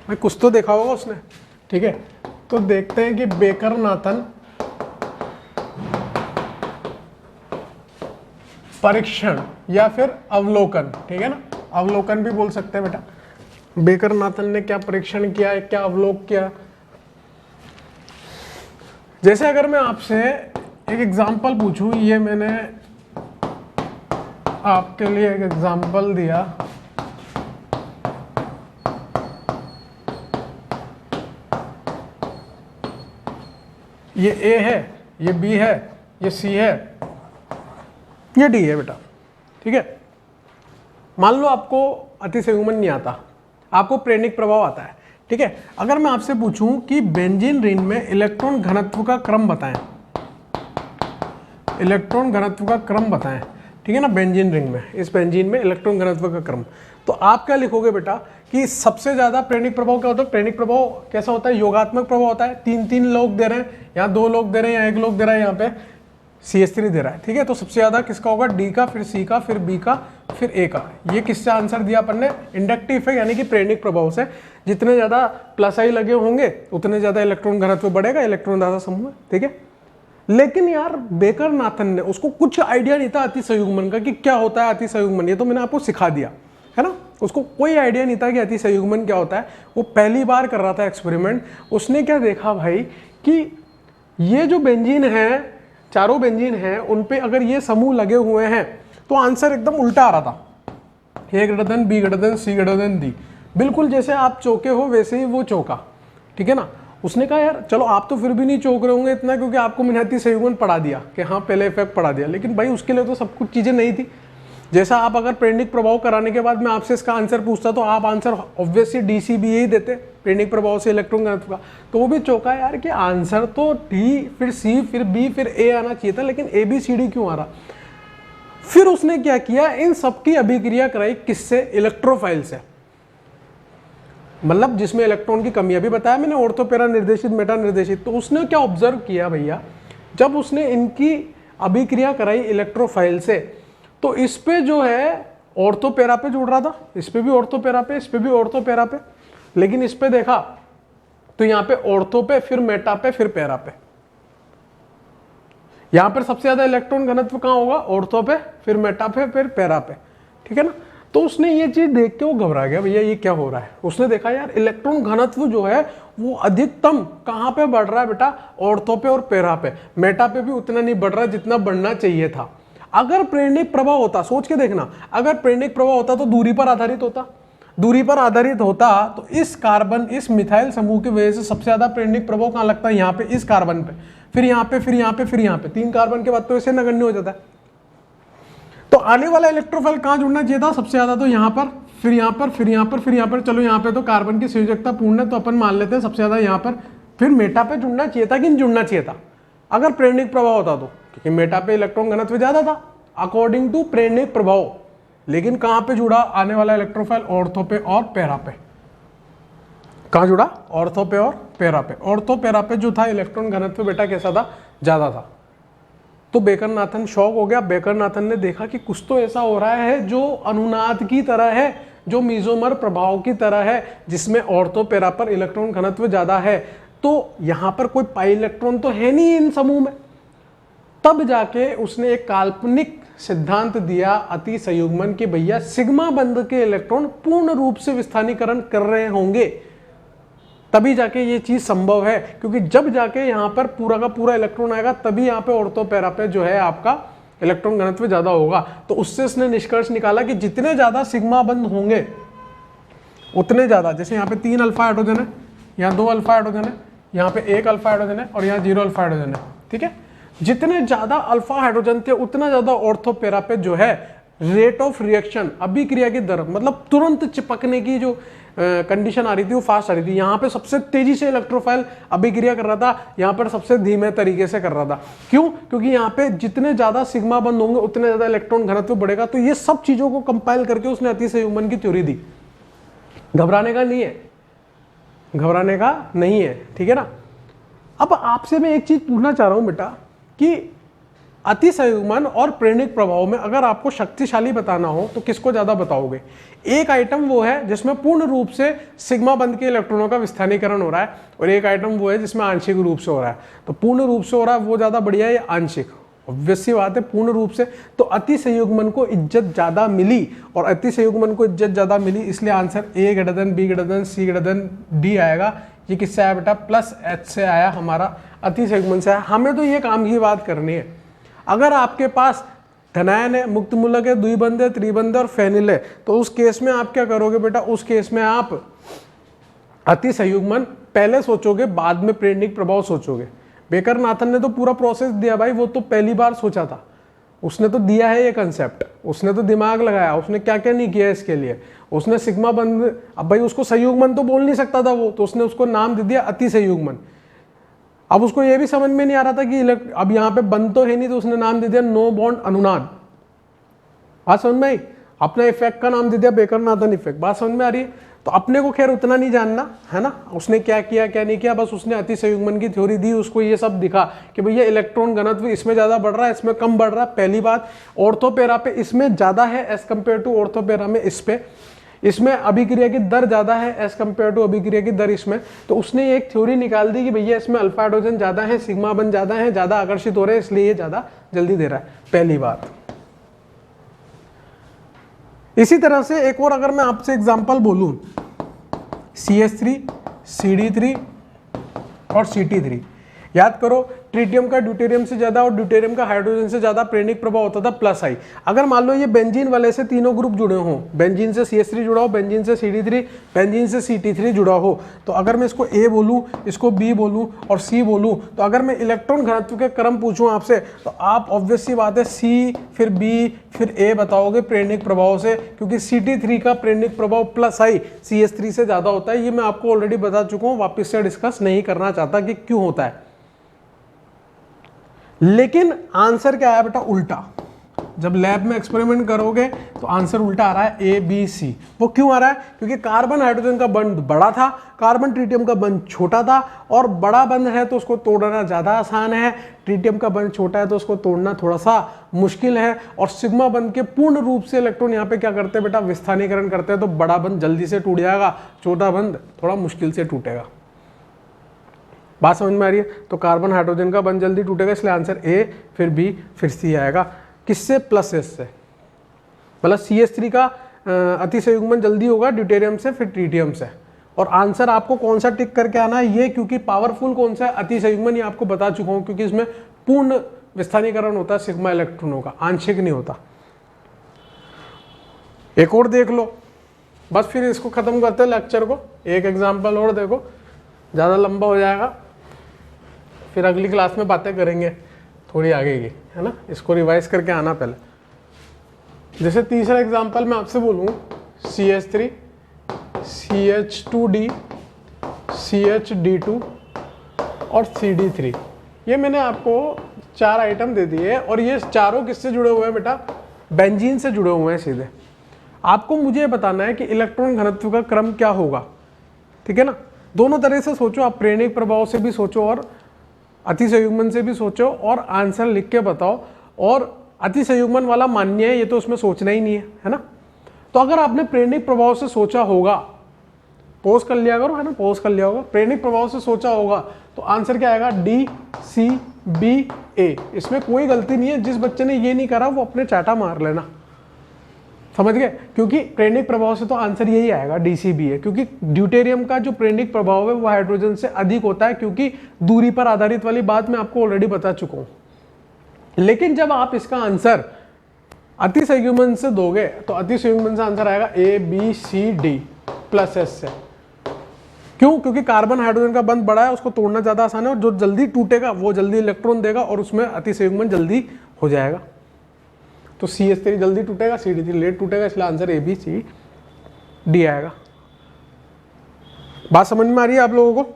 Speaker 1: भाई कुछ तो देखा होगा उसने, ठीक है। तो देखते हैं कि बेकर नाथन परीक्षण या फिर अवलोकन, ठीक है ना, अवलोकन भी बोल सकते हैं बेटा। बेकर नाथन ने क्या परीक्षण किया, क्या अवलोक किया। जैसे अगर मैं आपसे एक एग्जांपल पूछूं, ये मैंने आपके लिए एक एग्जांपल दिया, ये ए है, ये बी है, ये सी है, ये डी है बेटा, ठीक है। मान लो आपको अतिसंयुग्मन नहीं आता, आपको प्रेरणिक प्रभाव आता है, ठीक है। अगर मैं आपसे पूछूं कि बेंजीन रिंग में इलेक्ट्रॉन घनत्व का क्रम बताएं, इलेक्ट्रॉन घनत्व का क्रम बताएं, ठीक है ना, बेंजीन रिंग में, इस बेंजीन में इलेक्ट्रॉन घनत्व का क्रम, तो आप क्या लिखोगे बेटा कि सबसे ज्यादा प्रेरणिक प्रभाव क्या होता है? प्रेरणिक प्रभाव कैसा होता है? योगात्मक प्रभाव होता है। तीन लोग दे रहे हैं, यहाँ 2 लोग दे रहे हैं, यहाँ 1 लोग दे रहा है, यहाँ पे CH3 दे रहा है, ठीक है। तो सबसे ज्यादा किसका होगा? डी का, फिर सी का, फिर बी का, फिर ए का। ये किससे आंसर दिया अपन ने? इंडक्टिव इफेक्ट यानी कि प्रेरणिक प्रभाव से। जितने ज्यादा प्लस आई लगे होंगे उतने ज्यादा इलेक्ट्रॉन घनत्व बढ़ेगा, इलेक्ट्रॉन दाता समूह, ठीक है। लेकिन यार बेकर नाथन ने, उसको कुछ आइडिया नहीं था अतिसंयुग्मन का कि क्या होता है अतिसंयुग्मन, ये तो मैंने आपको सिखा दिया है ना। उसको कोई आइडिया नहीं था कि अतिसंयुग्मन क्या होता है, वो पहली बार कर रहा था एक्सपेरिमेंट। उसने क्या देखा भाई कि ये जो बेंजीन है, चारों बेंजीन हैं, उन पे अगर ये समूह लगे हुए हैं तो आंसर एकदम उल्टा आ रहा था, A greater than B greater than C greater than D, बिल्कुल जैसे आप चौके हो वैसे ही वो चौका, ठीक है ना। उसने कहा यार चलो आप तो फिर भी नहीं चौक रहे होंगे इतना, क्योंकि आपको मैंने अतिसंयुग्मन पढ़ा दिया कि हाँ पहले इफेक्ट पढ़ा दिया, लेकिन भाई उसके लिए तो सब कुछ चीज़ें नहीं थी। जैसा आप अगर प्रेरणिक प्रभाव कराने के बाद मैं आपसे इसका आंसर पूछता तो आप आंसर ऑब्वियसली DCB ही देते, प्रेरणिक प्रभाव से इलेक्ट्रॉन घनत्व का। तो वो भी चौका यार कि आंसर तो D, फिर C, फिर B, फिर A आना चाहिए था, लेकिन ABCD क्यों आ रहा। फिर उसने क्या किया, इन सबकी अभिक्रिया कराई किससे? इलेक्ट्रोफाइल से, मतलब जिसमें इलेक्ट्रॉन की कमी। अभी बताया मैंने ऑर्थो पैरा निर्देशित, मेटा निर्देशित। तो उसने क्या ऑब्जर्व किया भैया, जब उसने इनकी अभिक्रिया कराई इलेक्ट्रोफाइल से, तो इस पे जो है ऑर्थो पैरा पे जुड़ रहा था, इस पे भी ऑर्थो पैरा पे, इस पे भी ऑर्थो पैरा पे, लेकिन इस पे देखा तो यहाँ पे ऑर्थो पे, फिर मेटा पे, फिर पैरा पे। यहाँ पर सबसे ज्यादा इलेक्ट्रॉन घनत्व कहाँ होगा? ऑर्थो पे, फिर मेटा पे, फिर पैरा पे, ठीक है ना। तो उसने ये चीज देख के वो घबरा गया, भैया ये क्या हो रहा है। उसने देखा यार इलेक्ट्रॉन घनत्व जो है वो अधिकतम कहाँ पे बढ़ रहा है बेटा? ऑर्थो पे और पैरा पे। मेटा पे भी उतना नहीं बढ़ रहा जितना बढ़ना चाहिए था। अगर प्रेरणिक प्रभाव होता, सोच के देखना, अगर प्रेरणिक प्रभाव होता तो दूरी पर आधारित होता, दूरी पर आधारित होता तो इस कार्बन, इस मिथाइल समूह की वजह से सबसे ज्यादा प्रेरणिक प्रभाव कहाँ लगता है? यहाँ पे, इस कार्बन पे, फिर यहाँ पे, फिर यहाँ पे, फिर यहाँ पे। 3 कार्बन के बाद तो इसे नगण्य हो जाता है। तो आने वाला इलेक्ट्रोफाइल कहाँ जुड़ना चाहिए था? सबसे ज्यादा तो यहाँ पर, फिर यहाँ पर, फिर यहाँ पर, फिर यहाँ पर। चलो यहाँ पे तो कार्बन की संयोजकता पूर्ण है तो अपन मान लेते हैं सबसे ज्यादा यहाँ पर, फिर मेटा पे जुड़ना चाहिए था कि नहीं जुड़ना चाहिए था अगर प्रेरणिक प्रभाव होता तो? क्योंकि मेटा पे इलेक्ट्रॉन घनत्व ज्यादा था अकॉर्डिंग टू प्रेरणिक प्रभाव। लेकिन कहां पे जुड़ा आने वाला इलेक्ट्रोफाइल? ऑर्थो पे और पैरा पे। कहां जुड़ा? ऑर्थो पे और पैरा पे। ऑर्थो पैरा पे जो था इलेक्ट्रॉन घनत्व बेटा कैसा था? ज्यादा था। तो बेकर नाथन शॉक हो गया। बेकर नाथन ने देखा कि कुछ तो ऐसा हो रहा है जो अनुनाद की तरह है, जो मीजोमर प्रभाव की तरह है, जिसमें ऑर्थो पैरा पर इलेक्ट्रॉन घनत्व ज्यादा है। तो यहां पर कोई पाई इलेक्ट्रॉन तो है नहीं इन समूह में। तब जाके उसने एक काल्पनिक सिद्धांत दिया अति संयुग्मन के, भैया सिग्मा बंध के इलेक्ट्रॉन पूर्ण रूप से विस्थानीकरण कर रहे होंगे, तभी जाके ये चीज संभव है। क्योंकि जब जाके यहाँ पर पूरा का पूरा इलेक्ट्रॉन आएगा तभी यहाँ पे ऑर्थो पैरा पे जो है आपका इलेक्ट्रॉन घनत्व ज्यादा होगा। तो उससे उसने निष्कर्ष निकाला कि जितने ज्यादा सिग्मा बंध होंगे उतने ज्यादा, जैसे यहाँ पे 3 अल्फा हाइड्रोजन है, यहाँ 2 अल्फा हाइड्रोजन है, यहाँ पे एक अल्फा हाइड्रोजन है और यहाँ 0 अल्फा हाइड्रोजन है, ठीक है। जितने ज्यादा अल्फा हाइड्रोजन थे उतना ज्यादा ऑर्थो पैरा पे जो है रेट ऑफ रिएक्शन, अभिक्रिया की दर, मतलब तुरंत चिपकने की जो कंडीशन आ रही थी वो फास्ट आ रही थी। यहाँ पे सबसे तेजी से इलेक्ट्रोफाइल अभिक्रिया कर रहा था, यहाँ पर सबसे धीमे तरीके से कर रहा था। क्यों? क्योंकि यहाँ पे जितने ज्यादा सिग्मा बंद होंगे उतने ज्यादा इलेक्ट्रॉन घनत्व बढ़ेगा। तो ये सब चीजों को कंपाइल करके उसने अतिसंयुग्मन की थ्योरी दी। घबराने का नहीं है, घबराने का नहीं है, ठीक है ना। अब आपसे मैं एक चीज पूछना चाह रहा हूं बेटा कि अतिसंयुग्मन और प्रेरणिक प्रभाव में अगर आपको शक्तिशाली बताना हो तो किसको ज्यादा बताओगे? एक आइटम वो है जिसमें पूर्ण रूप से सिग्मा बंद के इलेक्ट्रॉनों का विस्थानीकरण हो रहा है, और एक आइटम वो है जिसमें आंशिक रूप से हो रहा है। तो पूर्ण रूप से हो रहा है वो ज्यादा बढ़िया है या आंशिक? ऑब्वियस सी बात है पूर्ण रूप से। तो अतिसंयुग्मन को इज्जत ज्यादा मिली, और अतिसंयुग्मन को इज्जत ज्यादा मिली, इसलिए answer A > B > C > D आएगा। ये किससे आया बेटा? +H से आया, हमारा अतिसंयुग्मन से आया। हमें तो ये काम की बात करनी है। अगर आपके पास धनायन है, मुक्त मूलक है, द्विबंध है, त्रिबंध और फेनिल है, तो उस केस में आप क्या करोगे बेटा? उस केस में आप अतिसंयुग्मन पहले सोचोगे, बाद में प्रेरणिक प्रभाव सोचोगे। बेकर नाथन ने तो पूरा प्रोसेस दिया भाई, वो तो पहली बार सोचा था, उसने तो दिया है ये कंसेप्ट, उसने तो दिमाग लगाया, उसने क्या क्या नहीं किया इसके लिए। उसने सिग्मा बंद, अब भाई उसको संयुग्मन तो बोल नहीं सकता था वो, तो उसने उसको नाम दे दिया अतिसंयुग्मन। अब उसको ये भी समझ में नहीं आ रहा था कि अब यहाँ पे बंद तो है नहीं, तो उसने नाम दे दिया नो बॉन्ड अनुनाद। बात समझ में आई? अपने इफेक्ट का नाम दे दिया बेकर नाथन इफेक्ट। बात समझ में आ रही है? तो अपने को खैर उतना नहीं जानना है ना, उसने क्या किया क्या नहीं किया, बस उसने अतिसंयुग्मन की थ्योरी दी, उसको ये सब दिखा कि भैया इलेक्ट्रॉन घनत्व इसमें ज्यादा बढ़ रहा है, इसमें कम बढ़ रहा है। पहली बात, ऑर्थोपेरा पे इसमें ज्यादा है एज कंपेयर टू ऑर्थोपेरा में इस पे, इसमें अभिक्रिया की दर ज्यादा है एज कंपेयर टू अभिक्रिया की दर इसमें। तो उसने एक थ्योरी निकाल दी कि भैया इसमें अल्फा हाइड्रोजन ज्यादा है, सिग्मा बंद ज्यादा है, ज्यादा आकर्षित हो रहे हैं, इसलिए ये ज्यादा जल्दी दे रहा है। पहली बात। इसी तरह से एक और अगर मैं आपसे एग्जांपल बोलूं, CH3, CD3 और CT3, याद करो ट्रिटियम का ड्यूटेरियम से ज्यादा और ड्यूटेरियम का हाइड्रोजन से ज्यादा प्रेरणिक प्रभाव होता था +I। अगर मान लो ये बेंजीन वाले से तीनों ग्रुप जुड़े हों, बेंजीन से CH3 जुड़ा हो, बेंजीन से CD3, बेंजीन से CT3 जुड़ा हो, तो अगर मैं इसको A बोलूं, इसको B बोलूं और C बोलूं, तो अगर मैं इलेक्ट्रॉन घनत्व के क्रम पूछूं आपसे, तो आप ऑब्वियस सी बात है C फिर B फिर A बताओगे प्रेरणिक प्रभाव से, क्योंकि CT3 का प्रेरणिक प्रभाव +I CH3 से ज्यादा होता है। ये मैं आपको ऑलरेडी बता चुका हूं, वापिस से डिस्कस नहीं करना चाहता कि क्यों होता है। लेकिन आंसर क्या आया बेटा? उल्टा। जब लैब में एक्सपेरिमेंट करोगे तो आंसर उल्टा आ रहा है ABC। वो क्यों आ रहा है? क्योंकि कार्बन हाइड्रोजन का बंध बड़ा था, कार्बन ट्रिटियम का बंध छोटा था, और बड़ा बंध है तो उसको तोड़ना ज्यादा आसान है, ट्रिटियम का बंध छोटा है तो उसको तोड़ना थोड़ा सा मुश्किल है। और सिग्मा बंध के पूर्ण रूप से इलेक्ट्रॉन यहाँ पे क्या करते हैं बेटा? विस्थानीकरण करते हैं, तो बड़ा बंध जल्दी से टूट जाएगा, छोटा बंध थोड़ा मुश्किल से टूटेगा। बात समझ में आ रही है? तो कार्बन हाइड्रोजन का बंध जल्दी टूटेगा, इसलिए आंसर A फिर B फिर C आएगा। किससे? +S से। मतलब CH3 का अतिसंयुग्मन जल्दी होगा ड्यूटेरियम से फिर ट्रिटियम से। और आंसर आपको कौन सा टिक करके आना है? ये, क्योंकि पावरफुल कौन सा है? अतिसंयुग्मन। ये आपको बता चुका हूं, क्योंकि इसमें पूर्ण विस्थानीकरण होता है सिग्मा इलेक्ट्रॉनों का, आंशिक नहीं होता। एक और देख लो, बस फिर इसको खत्म करते हैं लेक्चर को। एक एग्जाम्पल और देखो, ज्यादा लंबा हो जाएगा, फिर अगली क्लास में बातें करेंगे थोड़ी आगे की, है ना। इसको रिवाइज करके आना पहले। जैसे तीसरा एग्जांपल मैं आपसे बोलूँ, CH3, CH2D, CHD2 और CD3। ये मैंने आपको 4 आइटम दे दिए, और ये चारों किससे जुड़े हुए हैं बेटा? बेंजीन से जुड़े हुए हैं सीधे। आपको मुझे बताना है कि इलेक्ट्रॉन घनत्व का क्रम क्या होगा, ठीक है ना। दोनों तरह से सोचो आप, प्रेरणिक प्रभाव से भी सोचो और अतिसंयुग्मन से भी सोचो, और आंसर लिख के बताओ। और अतिसंयुग्मन वाला मान्य है, ये तो उसमें सोचना ही नहीं है ना। तो अगर आपने प्रेरणिक प्रभाव से सोचा होगा, पोज कर लिया करो, है ना, पोज कर लिया होगा, प्रेरणिक प्रभाव से सोचा होगा, तो आंसर क्या आएगा? D, C, B, A। इसमें कोई गलती नहीं है। जिस बच्चे ने ये नहीं करा वो अपने चाटा मार लेना, समझ गए? क्योंकि प्रेरणिक प्रभाव से तो आंसर यही आएगा, DCB है। क्योंकि ड्यूटेरियम का जो प्रेरणिक प्रभाव है वो हाइड्रोजन से अधिक होता है, क्योंकि दूरी पर आधारित वाली बात मैं आपको ऑलरेडी बता चुका हूं। लेकिन जब आप इसका आंसर अतिसंयुग्मन से दोगे, तो अतिसंयुग्मन से आंसर आएगा A, B, C, D +S से। क्यों? क्योंकि कार्बन हाइड्रोजन का बंध बड़ा है, उसको तोड़ना ज़्यादा आसान है, और जो जल्दी टूटेगा वो जल्दी इलेक्ट्रॉन देगा और उसमें अतिसंयुग्मन जल्दी हो जाएगा। तो CH3 जल्दी टूटेगा, CD3 लेट टूटेगा, इसलिए आंसर ABCD आएगा। बात समझ में आ रही है आप लोगों को?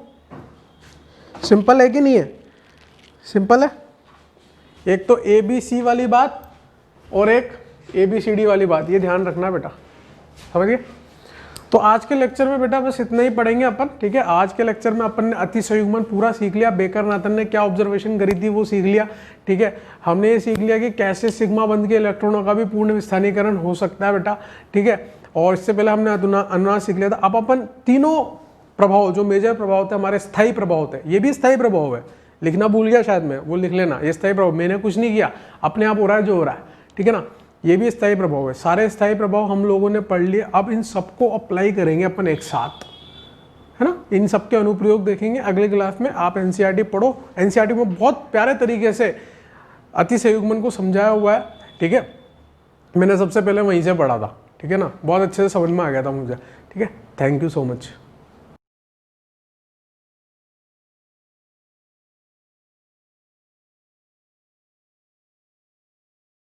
Speaker 1: सिंपल है कि नहीं है? सिंपल है। एक तो ABC वाली बात और एक ABCD वाली बात, ये ध्यान रखना बेटा, समझिए। तो आज के लेक्चर में बेटा बस इतना ही पढ़ेंगे अपन, ठीक है। आज के लेक्चर में अपन ने अतिसंयुग्मन पूरा सीख लिया, बेकर नाथन ने क्या ऑब्जर्वेशन करी थी वो सीख लिया, ठीक है। हमने ये सीख लिया कि कैसे सिग्मा बंध के इलेक्ट्रॉनों का भी पूर्ण विस्थानीकरण हो सकता है बेटा, ठीक है। और इससे पहले हमने अनुनाद सीख लिया था। अब अपन तीनों प्रभाव जो मेजर प्रभाव थे हमारे स्थायी प्रभाव होते हैं, ये भी स्थायी प्रभाव है, लिखना भूल गया शायद मैं, वो लिख लेना, ये स्थायी प्रभाव, मैंने कुछ नहीं किया, अपने आप हो रहा है जो हो रहा है, ठीक है ना। ये भी स्थायी प्रभाव है। सारे स्थायी प्रभाव हम लोगों ने पढ़ लिए, अब इन सबको अप्लाई करेंगे अपन एक साथ, है ना। इन सब के अनुप्रयोग देखेंगे अगले क्लास में। आप NCERT पढ़ो, NCERT में बहुत प्यारे तरीके से अतिसंयुग्मन को समझाया हुआ है, ठीक है। मैंने सबसे पहले वहीं से पढ़ा था, ठीक है ना, बहुत अच्छे से समझ में आ गया था मुझे, ठीक है। Thank you so much.